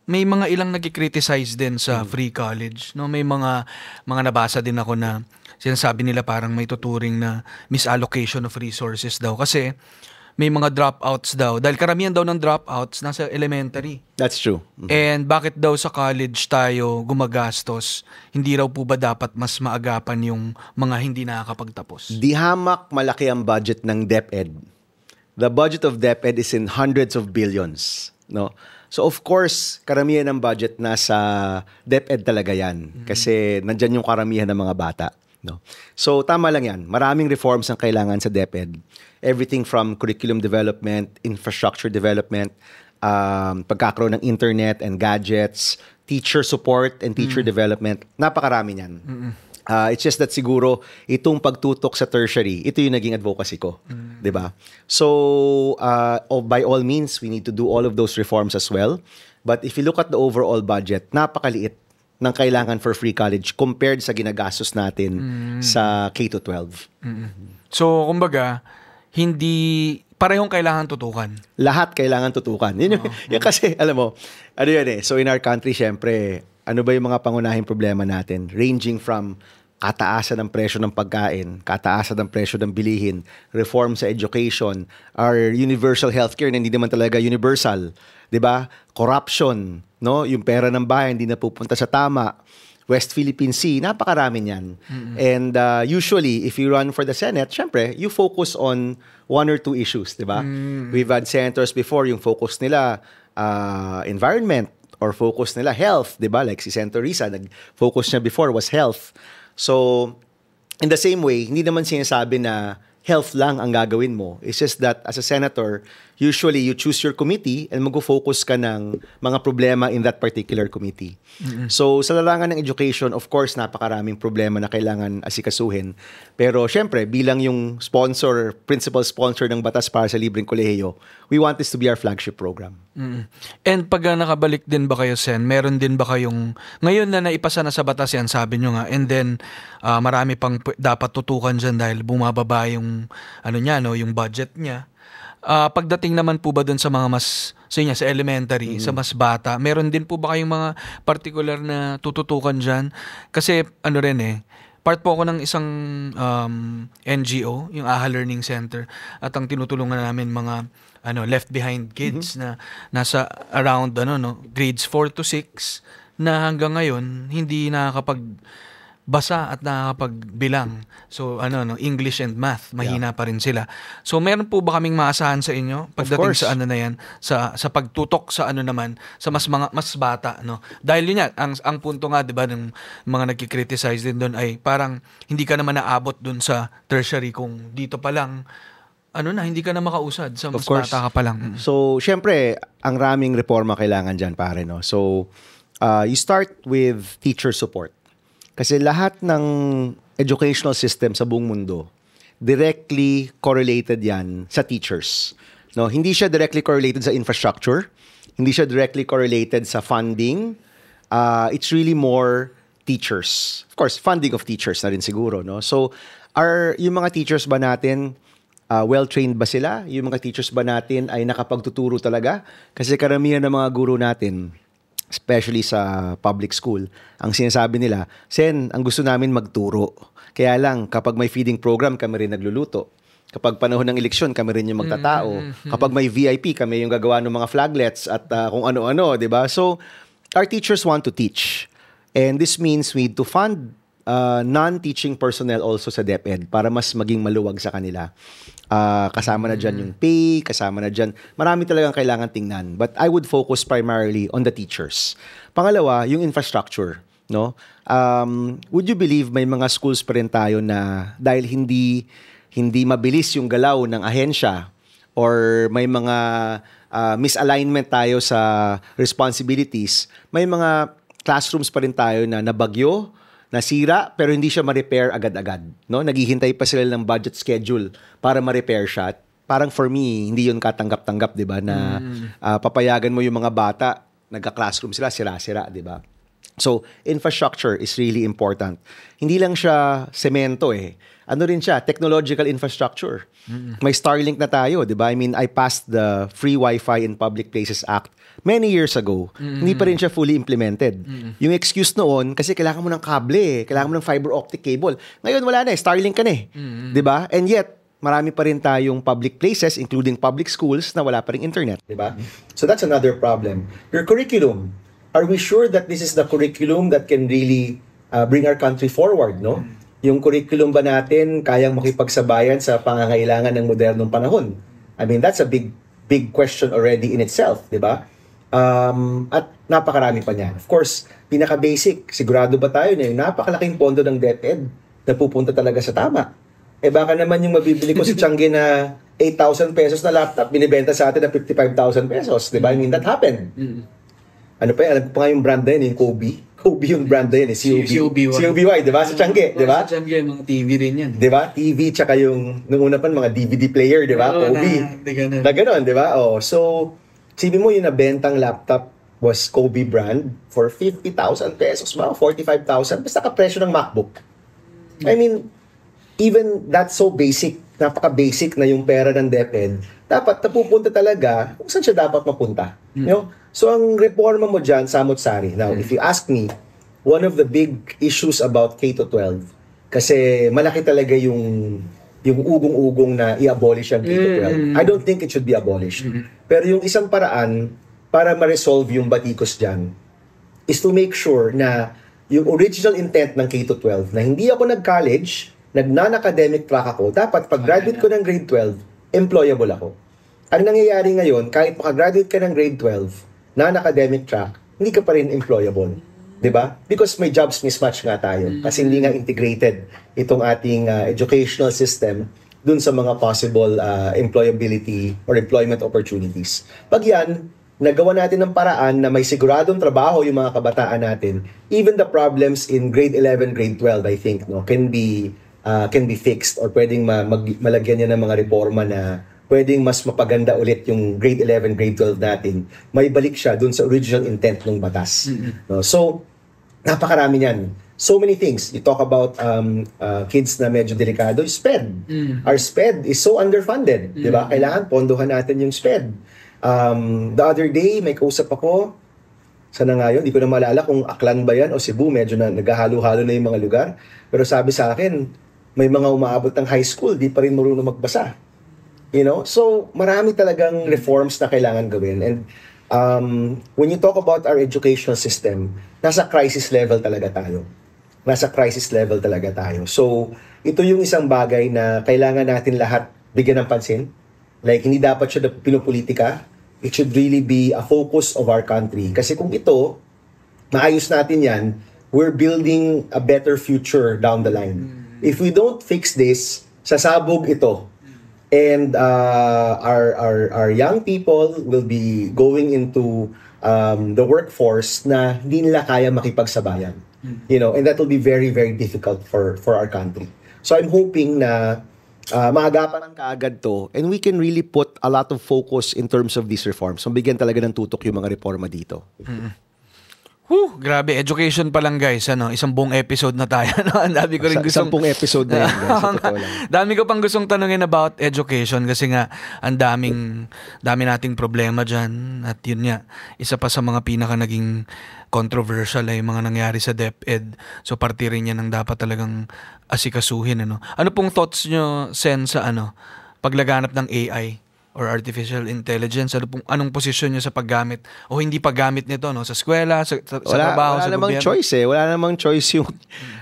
E: may mga ilang nagki-criticize din sa free college, no? May mga nabasa din ako na sinasabi nila parang may tuturing na misallocation of resources daw kasi may mga dropouts daw. Dahil karamihan daw ng dropouts nasa elementary.
A: That's true.
E: And bakit daw sa college tayo gumagastos? Hindi raw po ba dapat mas maagapan yung mga hindi nakakapagtapos?
A: Di hamak malaki ang budget ng DepEd. The budget of DepEd is in hundreds of billions, no? So of course, karamihan ng budget nasa DepEd talaga yan. Kasi nandyan yung karamihan ng mga bata. No. So tama lang yan. Maraming reforms ang kailangan sa DepEd. Everything from curriculum development, infrastructure development, pagkakaroon ng internet and gadgets, teacher support and teacher development. Napakarami niyan. It's just that siguro itong pagtutok sa tertiary, ito yung naging advocacy ko, 'di ba? So by all means, we need to do all of those reforms as well. But if you look at the overall budget, napakaliit ng kailangan for free college compared sa ginagastos natin sa K-12.
E: So, kumbaga, hindi parehong kailangan tutukan.
A: Lahat kailangan tutukan. Yun kasi, alam mo, So, in our country, syempre, ano ba yung mga pangunahing problema natin? Ranging from kataasan ng presyo ng pagkain, kataasan ng presyo ng bilihin, reform sa education, our universal healthcare na hindi naman talaga universal, 'di ba? Corruption, no? Yung pera ng bayan hindi napupunta sa tama. West Philippine Sea, napakarami niyan. And usually, if you run for the Senate, syempre, you focus on one or two issues, 'di ba? We've had senators before, yung focus nila environment or focus nila health, 'di ba? Like si Senator Risa, nag-focus niya before was health. So, in the same way, hindi naman sinasabi na health lang ang gagawin mo. It's just that as a senator, usually you choose your committee and mag-focus ka ng mga problema in that particular committee. So, sa larangan ng education, of course, napakaraming problema na kailangan asikasuhin. Pero, syempre, bilang yung principal sponsor ng Batas para sa Libreng Kolehiyo, we want this to be our flagship program.
E: And pag nakabalik din ba kayo, Sen, meron din ba kayong, ngayon na naipasa na sa batas yan, sabi nyo nga, and then marami pang dapat tutukan dyan dahil bumababa yung, yung budget niya. Pagdating naman po ba dun sa mga sa elementary, sa mas bata, meron din po ba kayong mga particular na tututukan dyan? Kasi part po ako ng isang NGO, yung AHA Learning Center, at ang tinutulungan namin mga left behind kids na nasa around grades 4 to 6 na hanggang ngayon hindi nakakapagbasa at nakakapagbilang. So English and math, mahina pa rin sila. So meron po ba kaming maasahan sa inyo pagdating sa na yan, sa pagtutok sa naman sa mas bata, no? Dahil yun yan, ang punto nga 'di ba ng mga nagki-criticize din doon ay parang hindi ka naman naabot doon sa tertiary kung dito pa lang hindi ka na makausad sa mas bata ka pa lang.
A: So, syempre, ang raming reforma kailangan dyan, pare, no? So, you start with teacher support. Kasi lahat ng educational system sa buong mundo, directly correlated yan sa teachers. No? Hindi siya directly correlated sa infrastructure. Hindi siya directly correlated sa funding. It's really more teachers. Of course, funding of teachers na rin siguro, no? So, yung mga teachers ba natin, well-trained ba sila? Yung mga teachers ba natin ay nakapagtuturo talaga? Kasi karamihan ng mga guro natin, especially sa public school, ang sinasabi nila, Sen, ang gusto namin magturo. Kaya lang, kapag may feeding program, kami rin nagluluto. Kapag panahon ng eleksyon, kami rin yung magtatao. Kapag may VIP, kami yung gagawa ng mga flaglets at kung ano-ano, di ba? So, our teachers want to teach. And this means we need to fund non-teaching personnel also sa DepEd para mas maging maluwag sa kanila. Kasama na dyan yung pay, kasama na dyan. Marami talagang kailangan tingnan. But I would focus primarily on the teachers. Pangalawa, yung infrastructure. No? Would you believe may mga schools pa rin tayo na dahil hindi mabilis yung galaw ng ahensya or may mga misalignment tayo sa responsibilities, may mga classrooms pa rin tayo na nabagyo, nasira, pero hindi siya ma-repair agad-agad. No? Naghihintay pa sila ng budget schedule para ma-repair siya. At parang for me, hindi yun katanggap-tanggap, di ba? Na papayagan mo yung mga bata, nagka-classroom sila, sira-sira, di ba? So, infrastructure is really important. Hindi lang siya semento eh. Ano rin siya? Technological infrastructure. May Starlink na tayo, di ba? I mean, I passed the Free Wi-Fi in Public Places Act many years ago. Hindi pa rin siya fully implemented. Yung excuse noon, kasi kailangan mo ng kable eh. Kailangan mo ng fiber optic cable. Ngayon, wala na eh. Starlink ka na eh. Di ba? And yet, marami pa rin tayong public places, including public schools, na wala pa rin internet. Di ba? So that's another problem. Your curriculum. Are we sure that this is the curriculum that can really bring our country forward, no? Yung curriculum ba natin kayang makipagsabayan sa pangangailangan ng modernong panahon? I mean, that's a big question already in itself, di ba? At napakarami pa niyan. Of course, pinaka-basic, sigurado ba tayo na yung napakalaking pondo ng DepEd na pupunta talaga sa tama? Eh baka naman yung mabibili ko si Tiangge na 8,000 pesos na laptop, binibenta sa atin na 55,000 pesos, di ba? I mean, that happened. Ano pa yan? Alam ko pa nga yung brand na yun, yung Kobe. Kobe yung brand na yun, COBY, di ba? Sa Tiangge, di ba?
F: Sa Tiangge, mga TV rin yan.
A: Di ba? TV, tsaka yung, nung una pa, mga DVD player, di ba? Kobe. Na gano'n, di ba? Oh, so, sabi mo yung nabentang laptop was Kobe brand for 50,000 pesos ba? 45,000. Basta ka-presyo ng MacBook. I mean, even that's so basic, napaka-basic na yung pera ng DepEd, dapat napupunta talaga kung saan siya dapat mapunta. You know? So, ang reforma mo dyan, samot-sari. Now, if you ask me, one of the big issues about K-12, kasi malaki talaga yung ugong-ugong na i-abolish ang K-12. I don't think it should be abolished. Pero yung isang paraan para ma-resolve yung batikos dyan is to make sure na yung original intent ng K-12 na hindi ako nag-college, nag-non-academic track ako, dapat pag-graduate ko ng grade 12, employable ako. Ang nangyayari ngayon, kahit makagraduate ka ng grade 12, non-academic track, hindi ka pa rin employable. Diba? Because may jobs mismatch nga tayo. Kasi hindi nga integrated itong ating educational system dun sa mga possible employability or employment opportunities. Pag yan, nagawa natin ng paraan na may siguradong trabaho yung mga kabataan natin, even the problems in grade 11, grade 12, I think, no, can be fixed or pwedeng malagyan niya ng mga reforma na pwedeng mas mapaganda ulit yung grade 11, grade 12 natin. May balik siya dun sa original intent ng batas. No? So, napakarami niyan. So many things. You talk about kids na medyo delikado, SPED. Our SPED is so underfunded. Di ba? Kailangan pondohan natin yung SPED. The other day, may kausap ako, sana nga yun, di ko na maalala kung Aklan ba yan o Cebu, medyo na naghahalo-halo na yung mga lugar. Pero sabi sa akin, may mga umaabot ng high school, di pa rin marunong magbasa. You know? So, marami talagang reforms na kailangan gawin. And when you talk about our educational system, nasa crisis level talaga tayo. Nasa crisis level talaga tayo. So, ito yung isang bagay na kailangan natin lahat bigyan ng pansin. Like, hindi dapat siya pinupolitika. It should really be a focus of our country. Kasi kung ito, maayos natin yan, we're building a better future down the line. If we don't fix this, sasabog ito. And our young people will be going into the workforce na hindi nila kaya makipagsabayan. You know, and that will be very, very difficult for our country. So I'm hoping na maagapan ng kaagad to and we can really put a lot of focus in terms of these reforms. So bigyan talaga ng tutok yung mga reforma dito.
E: Grabe, education pa lang guys, isang buong episode na tayo. Ang dami ko rin gustong
A: 10 episode na yan, guys. Sa totoo lang.
E: dami ko pang gustong tanungin about education kasi nga ang dami nating problema dyan. At yun nga, isa pa sa mga pinaka naging controversial ay mga nangyari sa DepEd. So parte rin yan ang dapat talagang asikasuhin. Ano pong thoughts nyo, Sen, sa paglaganap ng AI or artificial intelligence? Anong posisyon nyo sa paggamit o hindi paggamit nito sa eskwela, sa trabaho, sa
A: namang
E: gobyerno?
A: choice Wala namang choice yung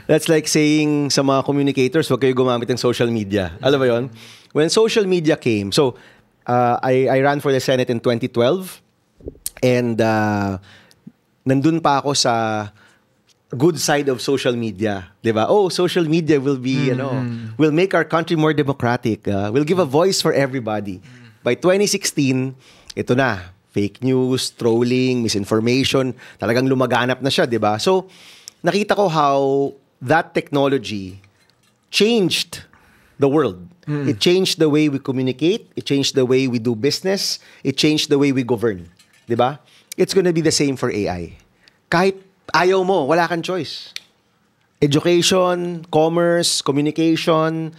A: that's like saying sa mga communicators, wag kayo gumamit ng social media. Alam mo yun? When social media came, so I ran for the Senate in 2012 and nandun pa ako sa good side of social media, 'di ba? Social media will be, will make our country more democratic. Will give a voice for everybody. By 2016, ito na, fake news, trolling, misinformation, talagang lumaganap na siya, 'di ba? So, nakita ko how that technology changed the world. It changed the way we communicate, it changed the way we do business, it changed the way we govern, 'di ba? It's gonna be the same for AI. Kahit ayaw mo, wala kang choice. Education, commerce, communication,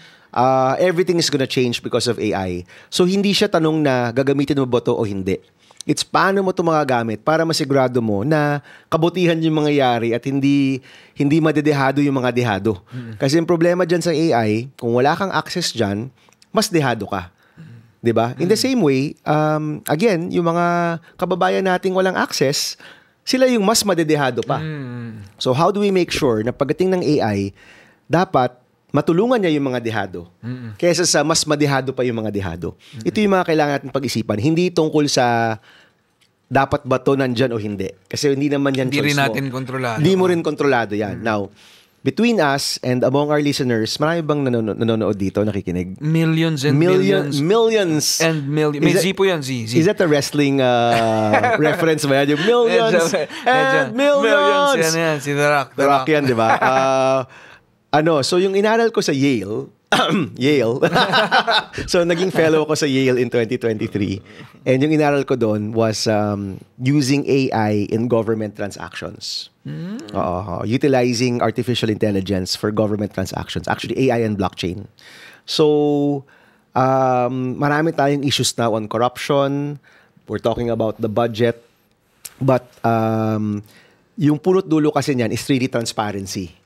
A: everything is gonna change because of AI. So, hindi siya tanong na gagamitin mo ba ito o hindi. It's paano mo ito magagamit para masigurado mo na kabutihan yung mangyayari at hindi madedehado yung mga dehado. Kasi yung problema dyan sa AI, kung wala kang access dyan, mas dehado ka. 'Di ba? In the same way, again, yung mga kababayan nating walang access, sila yung mas madedehado pa. So how do we make sure na pagdating ng AI, dapat matulungan niya yung mga dehado kaysa sa mas madehado pa yung mga dehado. Ito yung mga kailangan natin pag-isipan. Hindi tungkol sa dapat ba to nandyan o hindi. Kasi hindi naman yan
E: Hindi
A: choice
E: rin
A: mo.
E: natin kontrolado.
A: Hindi mo rin kontrolado yan. Now, between us and among our listeners, marami bang nanonood dito, nakikinig?
E: Millions and millions.
A: Millions.
E: And millions. May Z po yan, Z.
A: Is that a wrestling reference ba yan? Yung millions and millions.
E: Yan, si The Rock.
A: The Rock yan, di ba? So yung inaral ko sa Yale, so naging fellow ko sa Yale in 2023. And yung inaral ko doon was using AI in government transactions. Utilizing artificial intelligence for government transactions. Actually, AI and blockchain. So, marami tayong issues now on corruption. We're talking about the budget. But yung punot dulo kasi niyan is really transparency.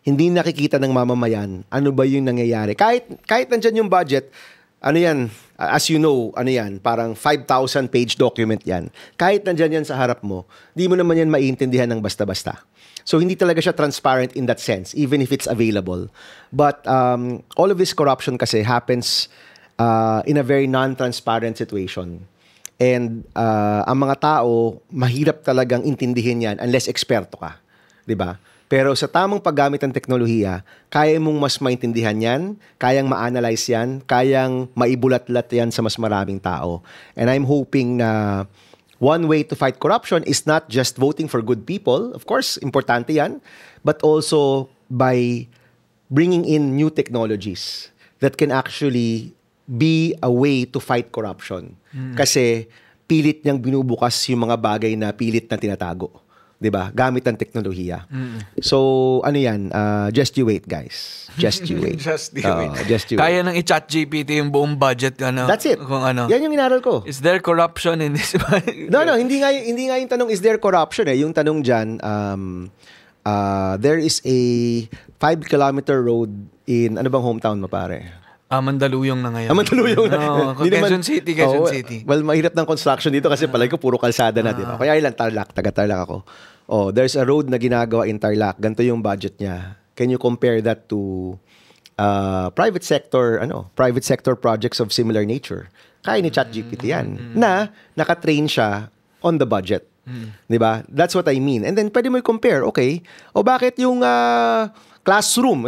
A: Hindi nakikita ng mamamayan ano ba yung nangyayari. Kahit nandyan yung budget, ano yan, as you know, ano yan, parang 5,000 page document yan. Kahit nandyan yan sa harap mo, di mo naman yan maiintindihan ng basta-basta. So, hindi talaga siya transparent in that sense, even if it's available. But all of this corruption kasi happens in a very non-transparent situation. And ang mga tao, mahirap talagang intindihin yan unless eksperto ka. 'Di ba? Pero sa tamang paggamit ng teknolohiya, kaya mong mas maintindihan yan, kayang ma-analyze yan, kayang maibulat-lat yan sa mas maraming tao. And I'm hoping na one way to fight corruption is not just voting for good people. Of course, importante yan. But also by bringing in new technologies that can actually be a way to fight corruption. Kasi pilit niyang binubukas yung mga bagay na pilit na tinatago. 'Di ba? Gamit ang teknolohiya. So, ano 'yan? Just you wait, guys. Just you wait.
E: Just you wait.
A: Just you
E: Kaya
A: wait.
E: nang i-chat GPT yung buong budget
A: That's it.
E: Kung ano.
A: Yan yung inaral ko.
E: Is there corruption in this?
A: No, hindi nga yung tanong is there corruption Yung tanong diyan there is a 5-kilometer road in ano bang hometown mo, pare?
E: Mandaluyong na ngayon.
A: Mandaluyong na.
E: Hindi Quezon City.
A: Well, mahirap ng construction dito kasi palagi ko puro kalsada na, di ba? Kaya ilan, Tarlac, taga-Tarlac ako. There's a road na ginagawa in Tarlac. Ganito yung budget niya. Can you compare that to private sector projects of similar nature? Kaya ni ChatGPT yan. Na nakatrain siya on the budget. Di ba? That's what I mean. And then, pwede mo i-compare. Okay. Bakit yung classroom.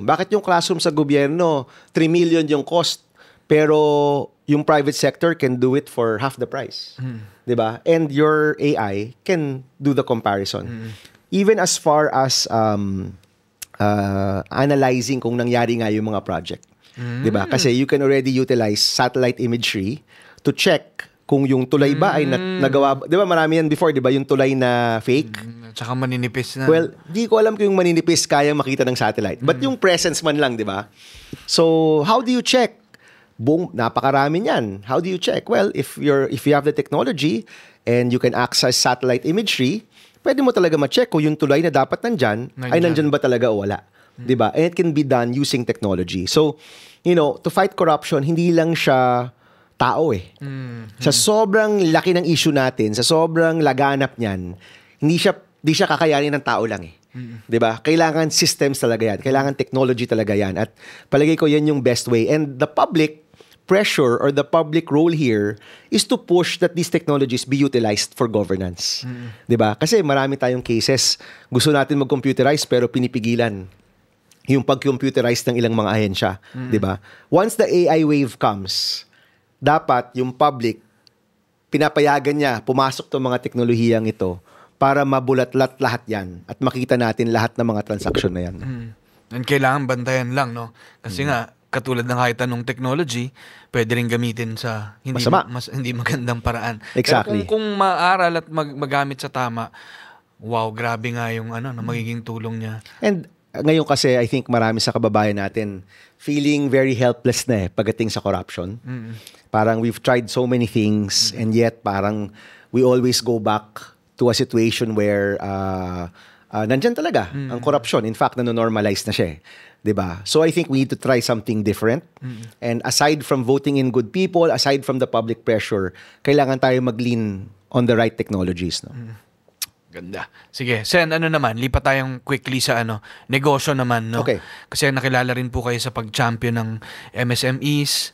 A: Bakit yung classroom sa gobyerno, 3 million yung cost, pero yung private sector can do it for half the price? Diba? And your AI can do the comparison. Even as far as analyzing kung nangyari nga yung mga project. Diba? Kasi you can already utilize satellite imagery to check kung yung tulay ba ay nagawa, 'di ba marami yan before, 'di ba, yung tulay na fake.
E: Tsaka maninipis na.
A: Well, di ko alam kung yung maninipis kaya makita ng satellite. But yung presence man lang, 'di ba? So, how do you check? Napakarami niyan. How do you check? Well, if you have the technology and you can access satellite imagery, pwede mo talaga ma-check kung yung tulay na dapat nandyan ay nandyan ba talaga o wala. 'Di ba? And it can be done using technology. So, to fight corruption, hindi lang siya tao Sa sobrang laki ng issue natin, sa sobrang laganap niyan, hindi siya kakayanin ng tao lang 'Di ba? Kailangan systems talaga 'yan. Kailangan technology talaga 'yan. At palagay ko 'yan yung best way. And the public pressure or the public role here is to push that these technologies be utilized for governance. 'Di ba? Kasi marami tayong cases, gusto natin mag-computerize pero pinipigilan yung pag-computerize ng ilang mga ahensya, 'di ba? Once the AI wave comes, dapat yung public, pinapayagan niya, pumasok tong mga teknolohiyang ito para mabulatlat lahat yan at makita natin lahat ng mga transaksyon na yan.
E: And kailangan bantayan lang, no? Kasi nga, katulad ng kahit anong technology, pwede rin gamitin sa hindi magandang paraan.
A: Exactly.
E: Pero kung maaral at magamit sa tama, wow, grabe nga yung na magiging tulong niya.
A: And ngayon kasi, I think marami sa kababayan natin feeling very helpless na pagdating sa corruption. Parang we've tried so many things and yet parang we always go back to a situation where nandyan talaga ang corruption. In fact, nanonormalize na siya 'di ba? So I think we need to try something different. And aside from voting in good people, aside from the public pressure, kailangan tayo mag-lean on the right technologies, no?
E: Ganda. Sige, Sen, naman, lipat tayong quickly sa negosyo naman, no?
A: Okay.
E: Kasi nakilala rin po kayo sa pag-champion ng MSMEs,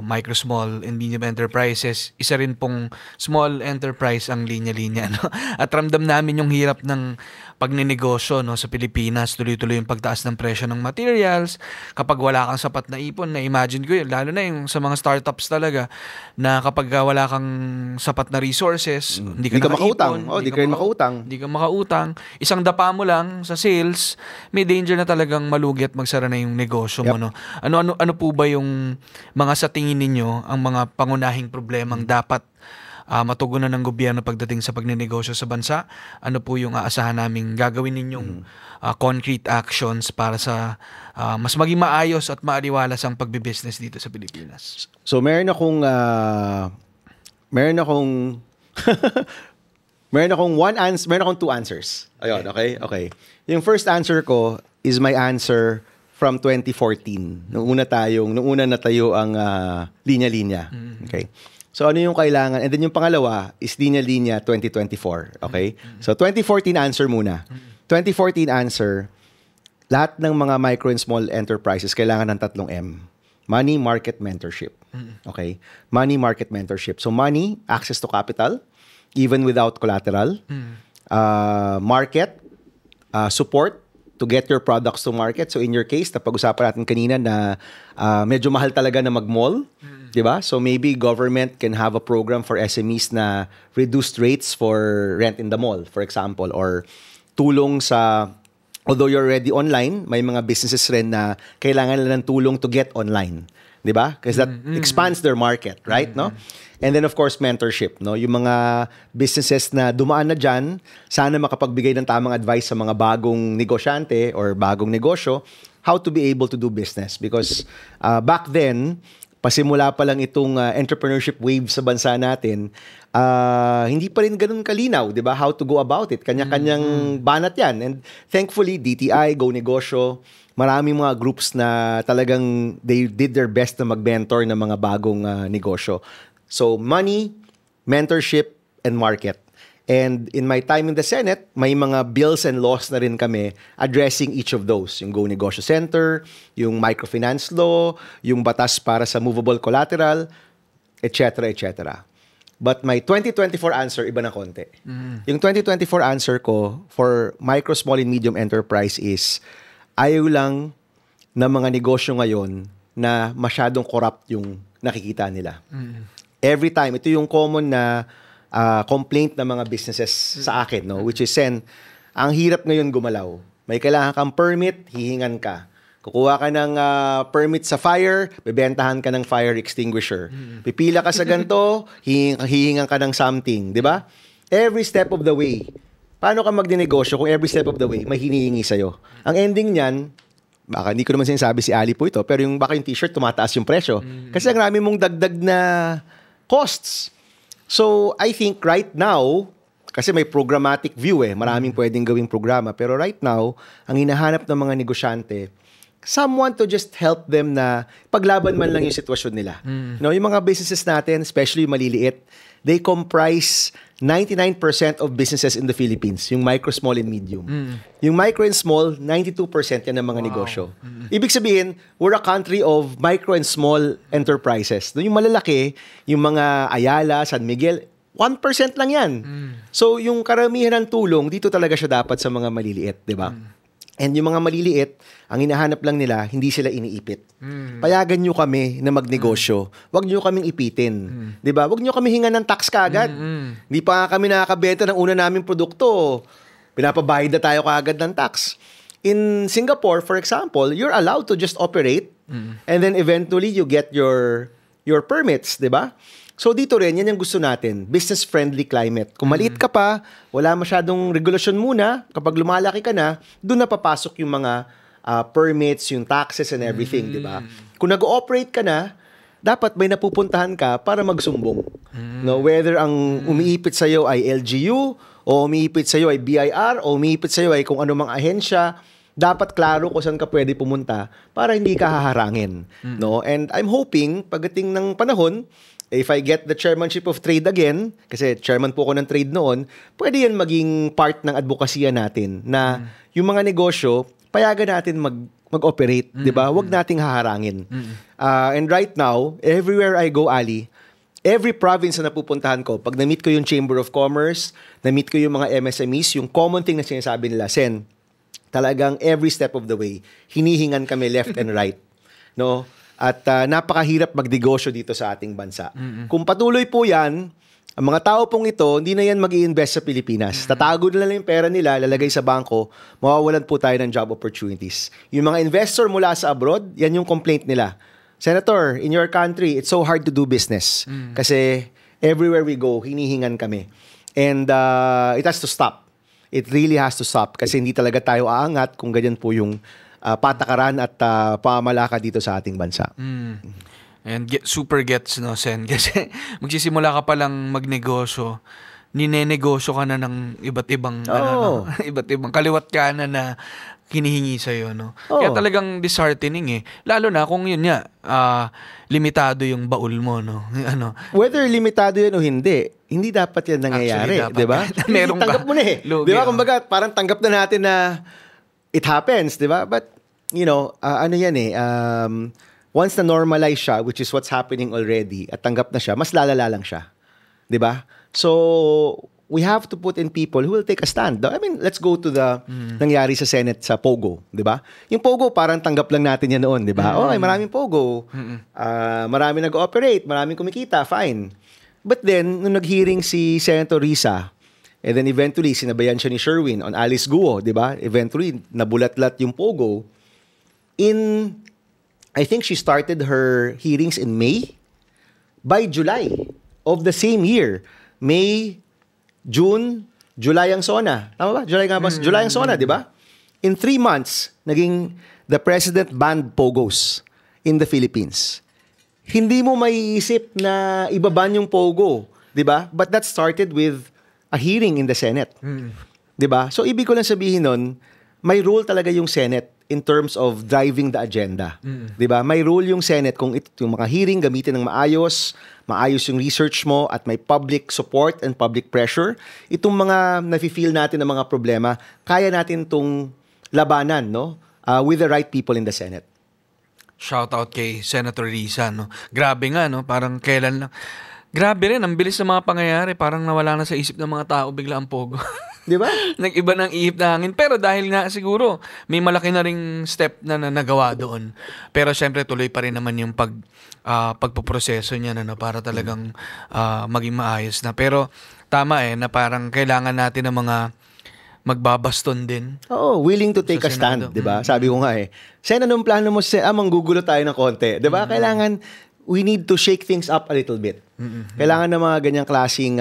E: micro, small, and medium enterprises. Isa rin pong small enterprise ang linya-linya, no? At ramdam namin yung hirap ng pagninegosyo, no, sa Pilipinas. Tuloy-tuloy yung pagtaas ng presyo ng materials. Kapag wala kang sapat na ipon, na-imagine ko yun, lalo na yung sa mga startups talaga, na kapag wala kang sapat na resources, hindi ka
A: makautang. Hindi ka makautang.
E: Isang dapa mo lang sa sales, may danger na talagang malugi at magsara na yung negosyo mo, no? Ano po ba yung mga sa tingin ninyo ang mga pangunahing problemang dapat matugunan ng gobyerno pagdating sa pagnenegosyo sa bansa? Ano po yung aasahan naming gagawin ninyong concrete actions para sa mas maging maayos at maaliwalas ang pagbibusiness dito sa Pilipinas?
A: So meron akong two answers. Ayun, okay. Yung first answer ko is my answer from 2014. Nung una natayo ang linya-linya. Okay. So ano yung kailangan? And then yung pangalawa is linya-linya 2024. Okay? So 2014 answer muna. 2014 answer, lahat ng mga micro and small enterprises kailangan ng 3 M. Money, market, mentorship. Okay? Money, market, mentorship. So money, access to capital, even without collateral. Market, support to get your products to market. So in your case, napag-usapan natin kanina na medyo mahal talaga na mag-mall. Diba? So maybe government can have a program for SMEs na reduced rates for rent in the mall, for example. Or tulong sa, although you're already online, may mga businesses rin na kailangan nila ng tulong to get online. Diba? Because that expands their market, right? No? And then of course, mentorship. No? Yung mga businesses na dumaan na dyan, sana makapagbigay ng tamang advice sa mga bagong negosyante or bagong negosyo, how to be able to do business. Because back then, pasimula pa lang itong entrepreneurship wave sa bansa natin, hindi pa rin ganun kalinaw, di ba? How to go about it. Kanya-kanyang banat yan. And thankfully, DTI, Go Negosyo, maraming mga groups na talagang they did their best na mag-mentor ng mga bagong negosyo. So, money, mentorship, and market. And in my time in the Senate, may mga bills and laws na rin kami addressing each of those. Yung Go Negosyo Center, yung microfinance law, yung batas para sa movable collateral, etc., etc. But my 2024 answer, iba na konti. Yung 2024 answer ko for micro, small, and medium enterprise is ayaw lang na mga negosyo ngayon na masyadong corrupt yung nakikita nila. Every time, ito yung common na complaint ng mga businesses sa akin, no? Which is, Sen, ang hirap ngayon gumalaw. May kailangan kang permit, hihingan ka. Kukuha ka ng permit sa fire, bebentahan ka ng fire extinguisher. Pipila ka sa ganito, hihingan ka ng something, di ba? Every step of the way. Paano ka magdinegosyo kung every step of the way may hinihingi sa'yo? Ang ending niyan, baka hindi ko naman sinasabi si Ali po ito, pero baka yung t-shirt tumataas yung presyo. Kasi ang rami mong dagdag na costs. So, I think right now, kasi may programmatic view maraming pwedeng gawing programa. Pero right now, ang hinahanap ng mga negosyante, someone to just help them na paglaban man lang yung sitwasyon nila. No, yung mga businesses natin, especially yung maliliit, they comprise 99% of businesses in the Philippines, yung micro, small, and medium. Yung micro and small, 92% yan ng mga negosyo. Ibig sabihin, we're a country of micro and small enterprises. No, yung malalaki, yung mga Ayala, San Miguel, 1% lang yan. So, yung karamihan ng tulong, dito talaga siya dapat sa mga maliliit, di ba? And yung mga maliliit, ang hinahanap lang nila, hindi sila iniipit. Payagan nyo kami na magnegosyo. Huwag nyo kaming ipitin. Di ba? Huwag nyo kami hingan ng tax kaagad. Hindi pa kami nakakabenta ng una naming produkto. Pinapabayad na tayo kaagad ng tax. In Singapore, for example, you're allowed to just operate and then eventually you get your permits, di ba? So dito rin, yan yung gusto natin, business-friendly climate. Kung maliit ka pa, wala masyadong regulasyon muna, kapag lumalaki ka na, doon na papasok yung mga permits, yung taxes and everything, di ba? Kung nag-ooperate ka na, dapat may napupuntahan ka para magsumbong. No, whether ang umiipit sa'yo ay LGU, o umiipit sa'yo ay BIR, o umiipit sa'yo ay kung anumang ahensya, dapat klaro kung saan ka pwede pumunta para hindi ka haharangin. No? And I'm hoping, pagdating ng panahon, if I get the chairmanship of trade again, kasi chairman po ako ng trade noon, pwede yan maging part ng advokasya natin na yung mga negosyo, payagan natin mag-operate, di ba? Huwag nating haharangin. And right now, everywhere I go, Ali, every province na napupuntahan ko, pag na-meet ko yung Chamber of Commerce, na-meet ko yung mga MSMEs, yung common thing na sinasabi nila, Sen, talagang every step of the way, hinihingan kami left and right. No? At napakahirap magnegosyo dito sa ating bansa. Kung patuloy po yan, ang mga tao pong ito, hindi na yan mag-i-invest sa Pilipinas. Tatago na lang yung pera nila, lalagay sa bangko, mawawalan po tayo ng job opportunities. Yung mga investor mula sa abroad, yan yung complaint nila. Senator, in your country, it's so hard to do business. Kasi everywhere we go, hinihingan kami. And it has to stop. It really has to stop. Kasi hindi talaga tayo aangat kung ganyan po yung patakaran at pamamalakad dito sa ating bansa.
E: And super gets, no, Sen? Kasi magsisimula ka palang magnegosyo, ninenegosyo ka na ng iba't ibang, iba't ibang kaliwat kanan na hinihingi sa'yo, no? Kaya talagang disheartening Lalo na kung yun nga, limitado yung baul mo, no?
A: Whether limitado yan o hindi dapat yan nangyayari, di ba?
E: Meron ka.
A: Tanggap mo na Di ba? Kumbaga, parang tanggap na natin na it happens, di ba? But, ano yan once na normalize siya, which is what's happening already, at tanggap na siya, mas lalala lang siya. Di ba? So, we have to put in people who will take a stand. I mean, let's go to the nangyari sa Senate sa Pogo, di ba? Yung Pogo, parang tanggap lang natin yan noon, di ba? Okay, maraming Pogo. Maraming nag-ooperate, maraming kumikita, fine. But then, nung nag-hearing si Senator Risa, and then eventually, sinabayan siya ni Sherwin on Alice Guo, di ba? Eventually, nabulat-lat yung Pogo. I think she started her hearings in May. By July of the same year, May, June, July ang SONA. Tama ba? July nga ba? July ang SONA, di ba? In 3 months, naging the president banned Pogos in the Philippines. Hindi mo maiisip na ibaban yung Pogo, di ba? But that started with a hearing in the Senate. Di ba? So, ibig ko lang sabihin nun, may role talaga yung Senate in terms of driving the agenda. Di ba? May role yung Senate kung yung mga hearing gamitin ng maayos yung research mo at may public support and public pressure. Itong mga nafe-feel natin ng mga problema, kaya natin itong labanan, no? With the right people in the Senate.
E: Shout out kay Senator Risa, no? Grabe nga, no? Parang kailan lang. Grabe rin, ang bilis ng mga pangyayari. Parang nawala na sa isip ng mga tao bigla ang Pogo.
A: Di ba?
E: Nag-iba ng ihip na hangin. Pero dahil nga siguro, may malaki na ring step na nagawa doon. Pero syempre tuloy pa rin naman yung pagpoproseso niya na para talagang maging maayos na. Pero tama na parang kailangan natin ng mga magbabaston din.
A: Oo, willing to take
E: Sa
A: a stand,
E: Senado.
A: 'di ba? Sabi ko nga Sen, anong plano mo? Manggugulo tayo ng konti. 'Di ba? Kailangan, we need to shake things up a little bit. Kailangan ng mga ganyang klaseng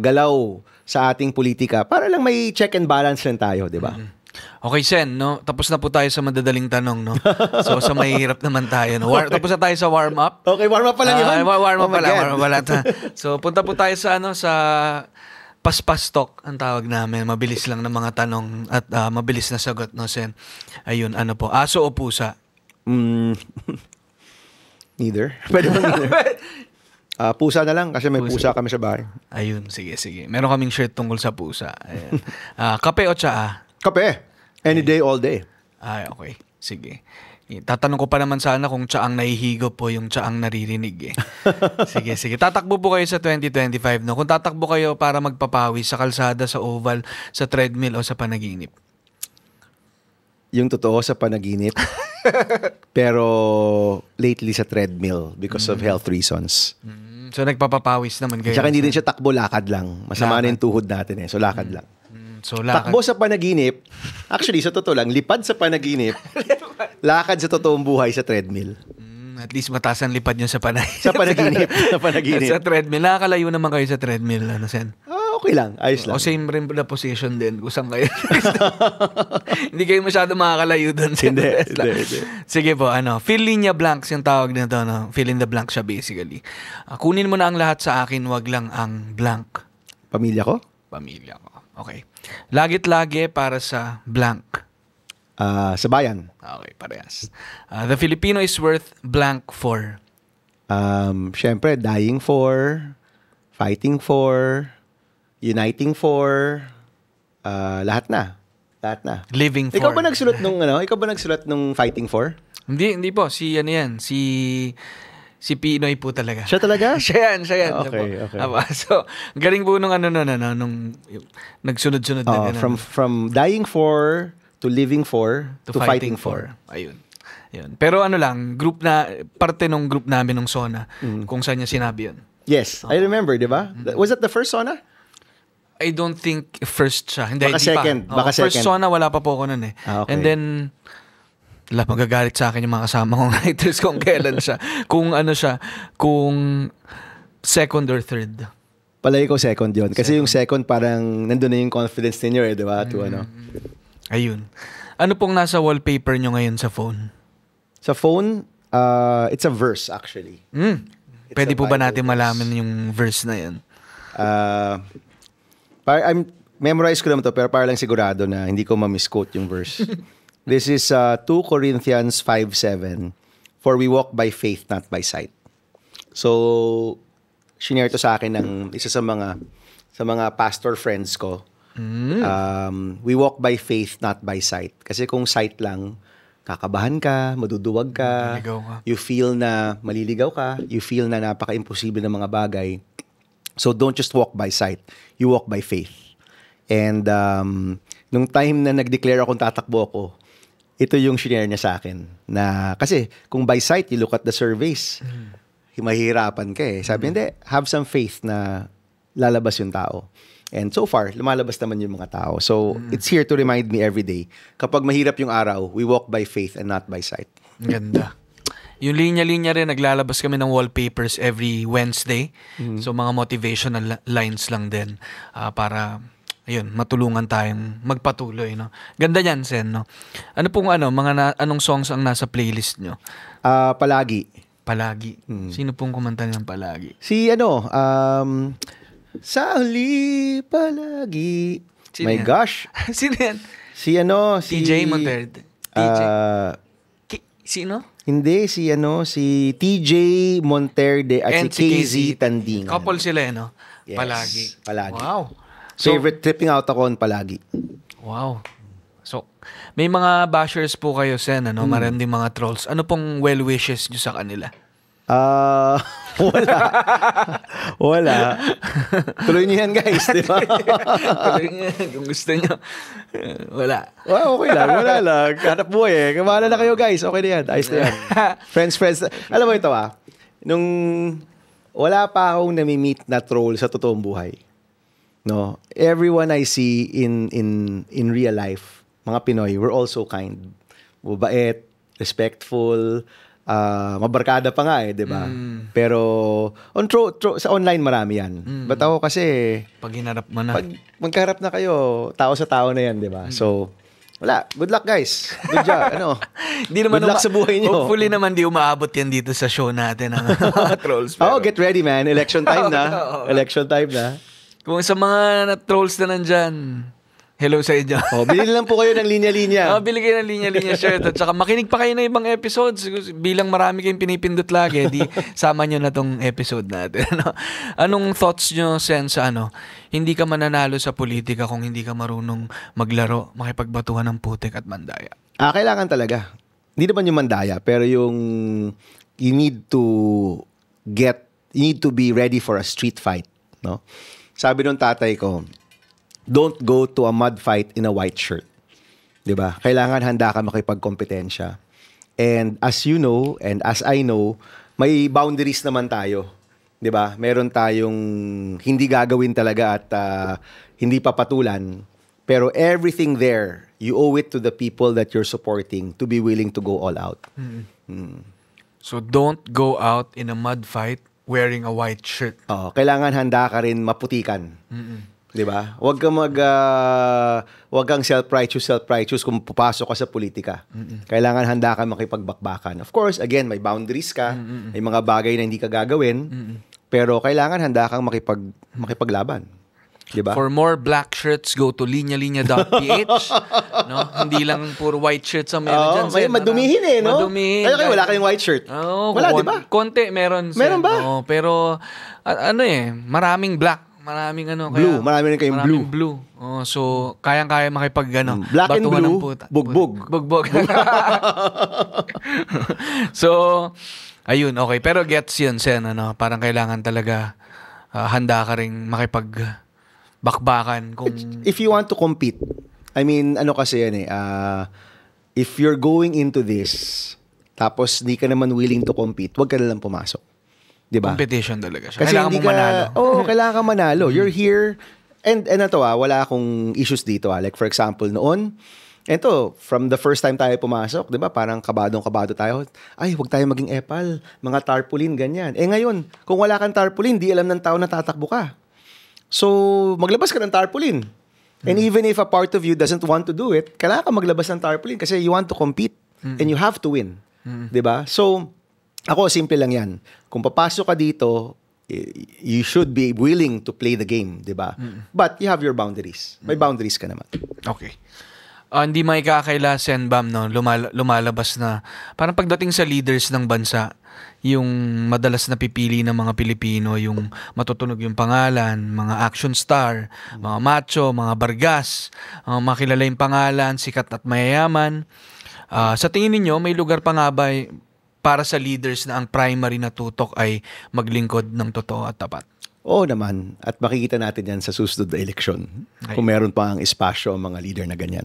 A: galaw sa ating politika para lang may check and balance lang tayo, 'di ba?
E: Okay, Sen, no? Tapos na po tayo sa madadaling tanong, no? So, sa mahihirap naman tayo, no? Tapos na tayo sa warm-up.
A: Okay, warm up pa lang yun.
E: Warm up
A: Oh my
E: pala,
A: God.
E: warm up pala. So, punta po tayo sa, sa paspas talk, ang tawag namin. Mabilis lang ng mga tanong at mabilis na sagot, no, Sen? Ayun, ano po? Aso o pusa?
A: Neither. Pwede ba neither? Pusa na lang kasi may pusa kami sa bahay.
E: Ayun, sige. Meron kaming shirt tungkol sa pusa. Ayan. Kape o tsaa?
A: Kape. Any day, all day.
E: Ay, okay. Sige. Tatanong ko pa naman sana kung tsaang nahihigo po yung tsaang naririnig eh. Sige. Tatakbo po kayo sa 2025, no? Kung tatakbo kayo para magpapawis sa kalsada, sa oval, sa treadmill o sa panaginip?
A: Yung totoo sa panaginip. Pero lately sa treadmill because of health reasons.
E: So, nagpapapawis naman kayo.
A: Tsaka hindi din siya takbo, lakad lang. Masama na yung tuhod natin So lakad lang.
E: So, lakad.
A: Takbo sa panaginip. Actually, sa totoo lang, lipad sa panaginip. Lakad sa totoong buhay sa treadmill.
E: At least mataas ang lipad nyo sa
A: Sa panaginip. Sa panaginip.
E: Sa treadmill. Nakakalayo naman kayo sa treadmill, ano, Sen?
A: Okay lang. Ayos lang.
E: O same rin na position din kung saan kayo. Hindi kayo masyado makakalayo doon.
A: Hindi.
E: Sige po, fill in the blanks yung tawag nito. No? Fill in the blanks siya basically. Kunin mo na ang lahat sa akin, wag lang ang blank.
A: Pamilya ko?
E: Pamilya ko. Okay. Lagit-lagi para sa blank.
A: Sa bayan.
E: Okay, parehas. The Filipino is worth blank for.
A: Siyempre, dying for, fighting for, uniting for, lahat na.
E: Living for.
A: Ikaw ba nagsulat nung fighting for?
E: Hindi po. Si Pinoy po talaga.
A: Siya talaga?
E: Siya yan.
A: Okay.
E: So, galing po nung nung nagsunod-sunod na ganun.
A: From dying for, to living for, to fighting for.
E: Ayun. Pero parte nung group namin nung SONA, kung saan niya sinabi yun.
A: Yes, I remember, di ba? Was that the first SONA?
E: I don't think first siya. Hindi,
A: Baka
E: hindi
A: second.
E: pa. First SONA, wala pa po ako nun eh.
A: Okay.
E: And then, magagalit sa akin yung mga kasama kong writers kung kailan siya. Kung second or third.
A: Palagi ko second yun. Kasi yung second parang nandun na yung confidence ninyo di ba?
E: Ayun. Ano pong nasa wallpaper nyo ngayon sa phone?
A: Sa phone, it's a verse actually.
E: Pwede po ba
A: Bible
E: natin
A: verse.
E: malaman yung verse na yan?
A: Memorize ko naman to pero para lang sigurado na hindi ko ma-misquote yung verse. This is 2 Corinthians 5:7. For we walk by faith, not by sight. So, shinare to sa akin ng isa sa mga pastor friends ko. We walk by faith, not by sight. Kasi kung sight lang, kakabahan ka, maduduwag ka,
E: Maliligaw ka.
A: you feel na maliligaw ka, you feel na napaka-imposible ng mga bagay. So don't just walk by sight, you walk by faith. And nung time na nag-declare akong tatakbo ako, ito yung shinare niya sa akin. Na, kasi kung by sight, you look at the surveys, mahihirapan ka eh. Sabi, hindi, have some faith na lalabas yung tao. And so far, lumalabas naman yung mga tao. So, it's here to remind me every day, kapag mahirap yung araw, we walk by faith and not by sight.
E: Ganda. Yung linya-linya rin, naglalabas kami ng wallpapers every Wednesday. So, mga motivational lines lang din para, ayun, matulungan tayong magpatuloy, no? Ganda yan, Sen, no? Ano pong anong songs ang nasa playlist nyo?
A: Palagi.
E: Palagi. Sino pong kumanta ng palagi?
A: Si sa huli palagi.
E: Sino
A: My
E: yan?
A: gosh.
E: Sino yan?
A: Si
E: TJ Monterde. TJ. Sino?
A: Hindi, si TJ Monterde at si KZ Tanding.
E: Couple sila, no?
A: Yes, palagi.
E: Wow. So,
A: Favorite tripping out ako on palagi.
E: wow. So, may mga bashers po kayo, Sen, Maraming mga trolls. Ano pong well wishes nyo sa kanila?
A: Wala. Tuloy niyo yan, guys, di ba?
E: Kung gusto nyo. Wala.
A: Well, okay lang, wala lang. Hanap buhay eh. Kamala na kayo, guys. Okay na yan. Ayos na yan. Friends. Alam mo ito nung wala pa akong nami-meet na troll sa totoong buhay. No, everyone I see in real life, mga Pinoy, we're also kind. Mabait, respectful, mabarkada pa nga 'di ba? Pero sa online marami 'yan. But ako kasi
E: Pag hinarap mo na.
A: pag magkaharap na kayo, tao sa tao na 'yan, 'di ba? So wala. Good luck, guys. Good job.
E: Hindi naman
A: Good luck sa buhay niyo.
E: Hopefully naman di umaabot yan dito sa show natin ang mga trolls.
A: Oh, get ready, man. Election time na. Election time na.
E: Kung sa mga trolls na nandyan, hello sa inyo.
A: Oh, bilhin lang po kayo ng linya-linya.
E: Bili kayo ng linya-linya shirt. At saka makinig pa kayo na ibang episodes. Bilang marami kayong pinipindot lagi, di sama nyo na tong episode natin. Anong thoughts nyo, Sen, sa hindi ka mananalo sa politika kung hindi ka marunong maglaro, makipagbatuhan ng putik at mandaya?
A: Kailangan talaga. Hindi naman yung mandaya, pero yung you need to be ready for a street fight. No? Sabi nung tatay ko, don't go to a mud fight in a white shirt. 'Di ba? Kailangan handa ka makipagkompetensya. And as you know, and as I know, may boundaries naman tayo. 'Di ba? Meron tayong hindi gagawin talaga at hindi papatulan. Pero everything there, you owe it to the people that you're supporting to be willing to go all out.
E: So don't go out in a mud fight wearing a white shirt.
A: Kailangan handa ka rin maputikan. 'Di ba? Huwag kang self-righteous kung papasok ka sa politika. Kailangan handa ka makipagbakbakan. Of course, again, may boundaries ka, may mga bagay na hindi ka gagawin, pero kailangan handa kang makipaglaban. 'Di ba?
E: For more black shirts, go to linyalinya.ph. No? Hindi lang puro white shirts ang meron dyan.
A: May madumihin no?
E: Madumihin.
A: Kayo wala kayong white shirt. Wala, 'di ba?
E: Konti meron.
A: Meron ba?
E: Pero maraming black. Maraming
A: blue. Marami rin kayong
E: maraming blue. So, kayang-kaya makipag
A: black and
E: batuhan
A: blue,
E: ng puta.
A: bugbog.
E: Bugbog. So, ayun, okay. Pero gets yun, Sen, parang kailangan talaga handa ka rin makipag-bakbakan.
A: If you want to compete, I mean, kasi yan if you're going into this, tapos di ka naman willing to compete, wag ka na lang pumasok. Diba?
E: Competition talaga siya.
A: Kasi
E: kailangan mo manalo.
A: Kailangan ka manalo. You're here. And wala akong issues dito. Like for example, noon, from the first time tayo pumasok, di ba? Parang kabadong-kabado tayo. Ay, huwag tayo maging epal. Mga tarpaulin, ganyan. Ngayon, kung wala kang tarpaulin, di alam ng tao na tatakbo ka. So, maglabas ka ng tarpaulin. And even if a part of you doesn't want to do it, kailangan ka maglabas ng tarpaulin kasi you want to compete. And you have to win. Di ba? So, ako, simple lang yan. Kung papasok ka dito, you should be willing to play the game, di ba? But you have your boundaries. May boundaries ka naman.
E: Okay. Hindi maikakaila, Sen Bam, lumalabas na, parang pagdating sa leaders ng bansa, yung madalas na pipili ng mga Pilipino, yung matutunog yung pangalan, mga action star, mga macho, mga bargas, makilala yung pangalan, sikat at mayayaman. Sa tingin ninyo, may lugar pa nga ba para sa leaders na ang primary na tutok ay maglingkod ng totoo at tapat?
A: Oo naman. At makikita natin yan sa susunod na eleksyon.
E: Okay.
A: Kung meron pa ang espasyo ang mga leader na ganyan.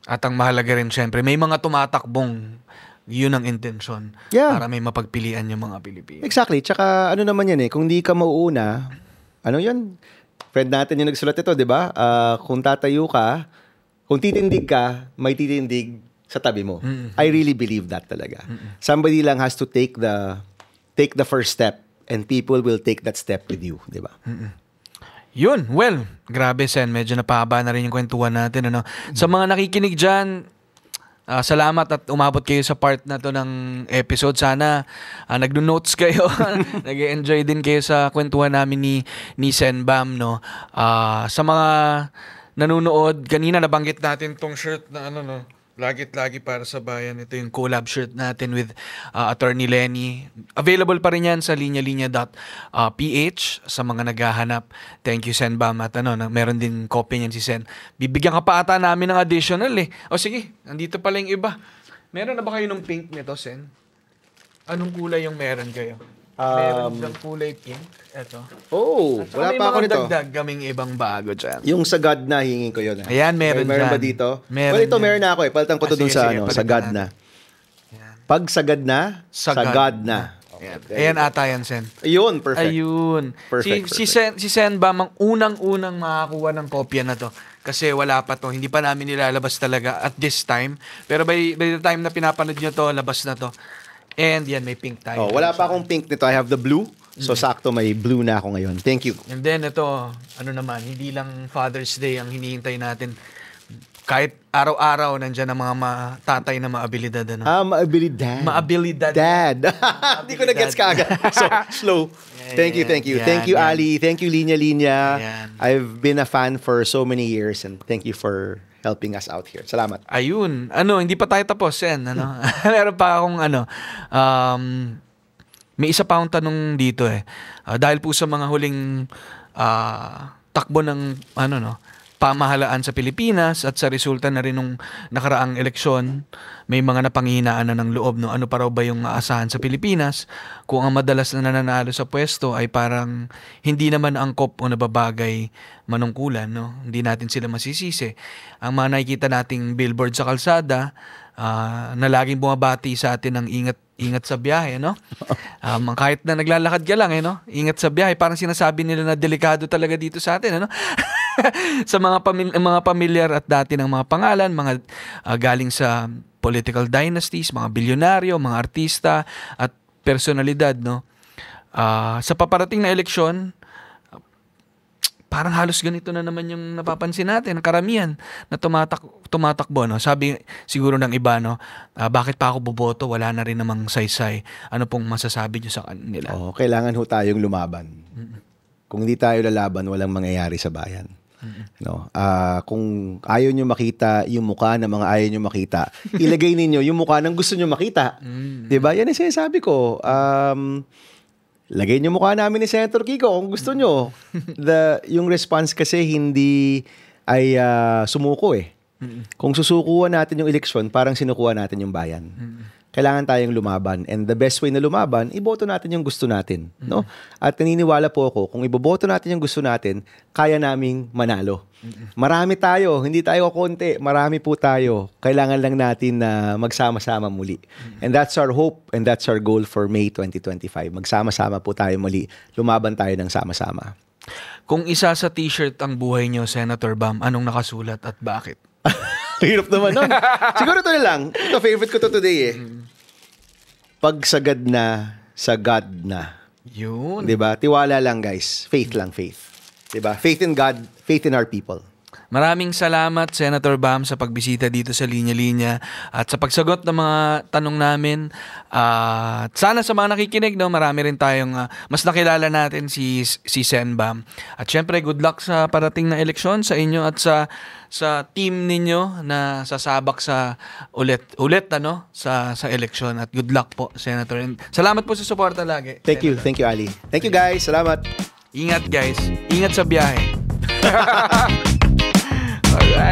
E: At ang mahalaga rin, syempre, may mga tumatakbong yun ang intensyon para may mapagpilian yung mga Pilipino.
A: Exactly. Tsaka naman yan kung di ka mauuna, yun? Friend natin yung nagsulat ito, di ba? Kung tatayo ka, kung titindig ka, may titindig sa tabi mo. I really believe that talaga. Somebody lang has to take the first step and people will take that step with you, di ba?
E: Yun, well, grabe, Sen, medyo napahaba na rin yung kwentuhan natin. Sa mga nakikinig dyan, salamat at umabot kayo sa part na to ng episode. Sana nagno-notes kayo, nag-enjoy din kayo sa kwentuhan namin ni Sen Bam, no? Sa mga nanonood, kanina nabanggit natin tong shirt na lagi para sa bayan. Ito yung collab shirt natin with Attorney Lenny. Available pa rin yan sa linyalinya.ph sa mga naghahanap. Thank you, Sen Bam. At meron din copy niyan si Sen. Bibigyan ka pa ata namin ng additional O sige, nandito pala yung iba. Meron na ba kayo ng pink nito, Sen? Anong kulay yung meron kayo? Meron ng kulay pink. Ito.
A: Wala pa ako nito.
E: May mga dagdag kaming ibang bago dyan.
A: Yung sagad na, hingin ko yun.
E: Ayan, meron
A: Meron
E: dyan.
A: ba dito?
E: Meron
A: ito, meron na ako. Palitan ko to dun sa
E: sige,
A: sagad na.
E: Ayan.
A: Pag sagad na, sagad na. Ayan,
E: Ayan ata yan, Sen.
A: Ayun, perfect.
E: Ayun.
A: Perfect,
E: Si Sen Bam ang unang-unang makakuha ng kopya na to. Kasi wala pa to. Hindi pa namin nilalabas talaga at this time. Pero by the time na pinapanood nyo to, labas na to. And yan, may pink tayo.
A: Wala pa akong pink nito. I have the blue. So, sakto may blue na ako ngayon. Thank you.
E: And then ito, ano naman, hindi lang Father's Day ang hinihintay natin. Kahit araw-araw, nandyan ang mga tatay na maabilidad. Ano?
A: Maabilidad.
E: Maabilidad.
A: Dad. Hindi ko na-gets ka agad. So, slow. Thank you. Thank you, Ali. Thank you, Linya.
E: Yan.
A: I've been a fan for so many years and thank you for helping us out here. Salamat.
E: Ayun. Hindi pa tayo tapos, Sen. Meron pa akong may isa pa akong tanong dito dahil po sa mga huling takbo ng pamahalaan sa Pilipinas at sa resulta na rin nung nakaraang eleksyon, may mga napanghihinaan na ng loob. Ano pa raw ba yung aasahan sa Pilipinas? Kung ang madalas na nananalo sa pwesto ay parang hindi naman angkop o nababagay manungkulan. No? Hindi natin sila masisisi. Ang mga nakikita nating billboard sa kalsada na laging bumabati sa atin ng ingat sa biyahe, no? Kahit na naglalakad ka lang, no? Ingat sa biyahe. Parang sinasabi nila na delikado talaga dito sa atin, ano? Sa mga pamilyar at dati ng mga pangalan, mga galing sa political dynasties, mga bilyonaryo, mga artista at personalidad, no? Sa paparating na eleksyon, parang halos ganito na naman yung napapansin natin, ang karamihan na tumatakbo, no? Sabi siguro ng iba, no? Bakit pa ako boboto? Wala na rin namang saysay. Ano pong masasabi nyo sa kanila?
A: Kailangan ho tayong lumaban. Kung hindi tayo lalaban, walang mangyayari sa bayan. No? Kung ayaw nyo makita yung mukha ng mga ayaw nyo makita, ilagay ninyo yung mukha ng gusto nyo makita. Diba? Yan ang sinasabi ko. Lagay niyo mukha namin ni Senator Kiko kung gusto nyo. Yung response kasi hindi ay sumuko Kung susukuan natin yung eleksyon, parang sinukuha natin yung bayan. Kailangan tayong lumaban. And the best way na lumaban, iboto natin yung gusto natin. No? At naniniwala po ako, kung iboboto natin yung gusto natin, kaya naming manalo. Marami tayo, hindi tayo konti. Marami po tayo. Kailangan lang natin na magsama-sama muli. And that's our hope and that's our goal for May 2025. Magsama-sama po tayo muli. Lumaban tayo ng sama-sama.
E: Kung isa sa t-shirt ang buhay nyo, Senator Bam, anong nakasulat at bakit?
A: Hirap naman nun. Siguro ito na lang. Ito, favorite ko to today Pagsagad na, sagad na.
E: Yun.
A: Diba? Tiwala lang, guys. Faith lang, faith. Diba? Faith in God, faith in our people.
E: Maraming salamat, Senator Bam, sa pagbisita dito sa Linya Linya at sa pagsagot ng mga tanong namin. At sana sa mga nakikinig, no, marami rin tayong mas nakilala natin si Sen Bam. At syempre, good luck sa parating na eleksyon sa inyo at sa team ninyo na sasabak sa ulit sa eleksyon. At good luck po, Senator. And salamat po sa suporta lagi.
A: Thank you, Ali. Thank you, guys. Salamat.
E: Ingat, guys. Ingat sa biyahe. Alright.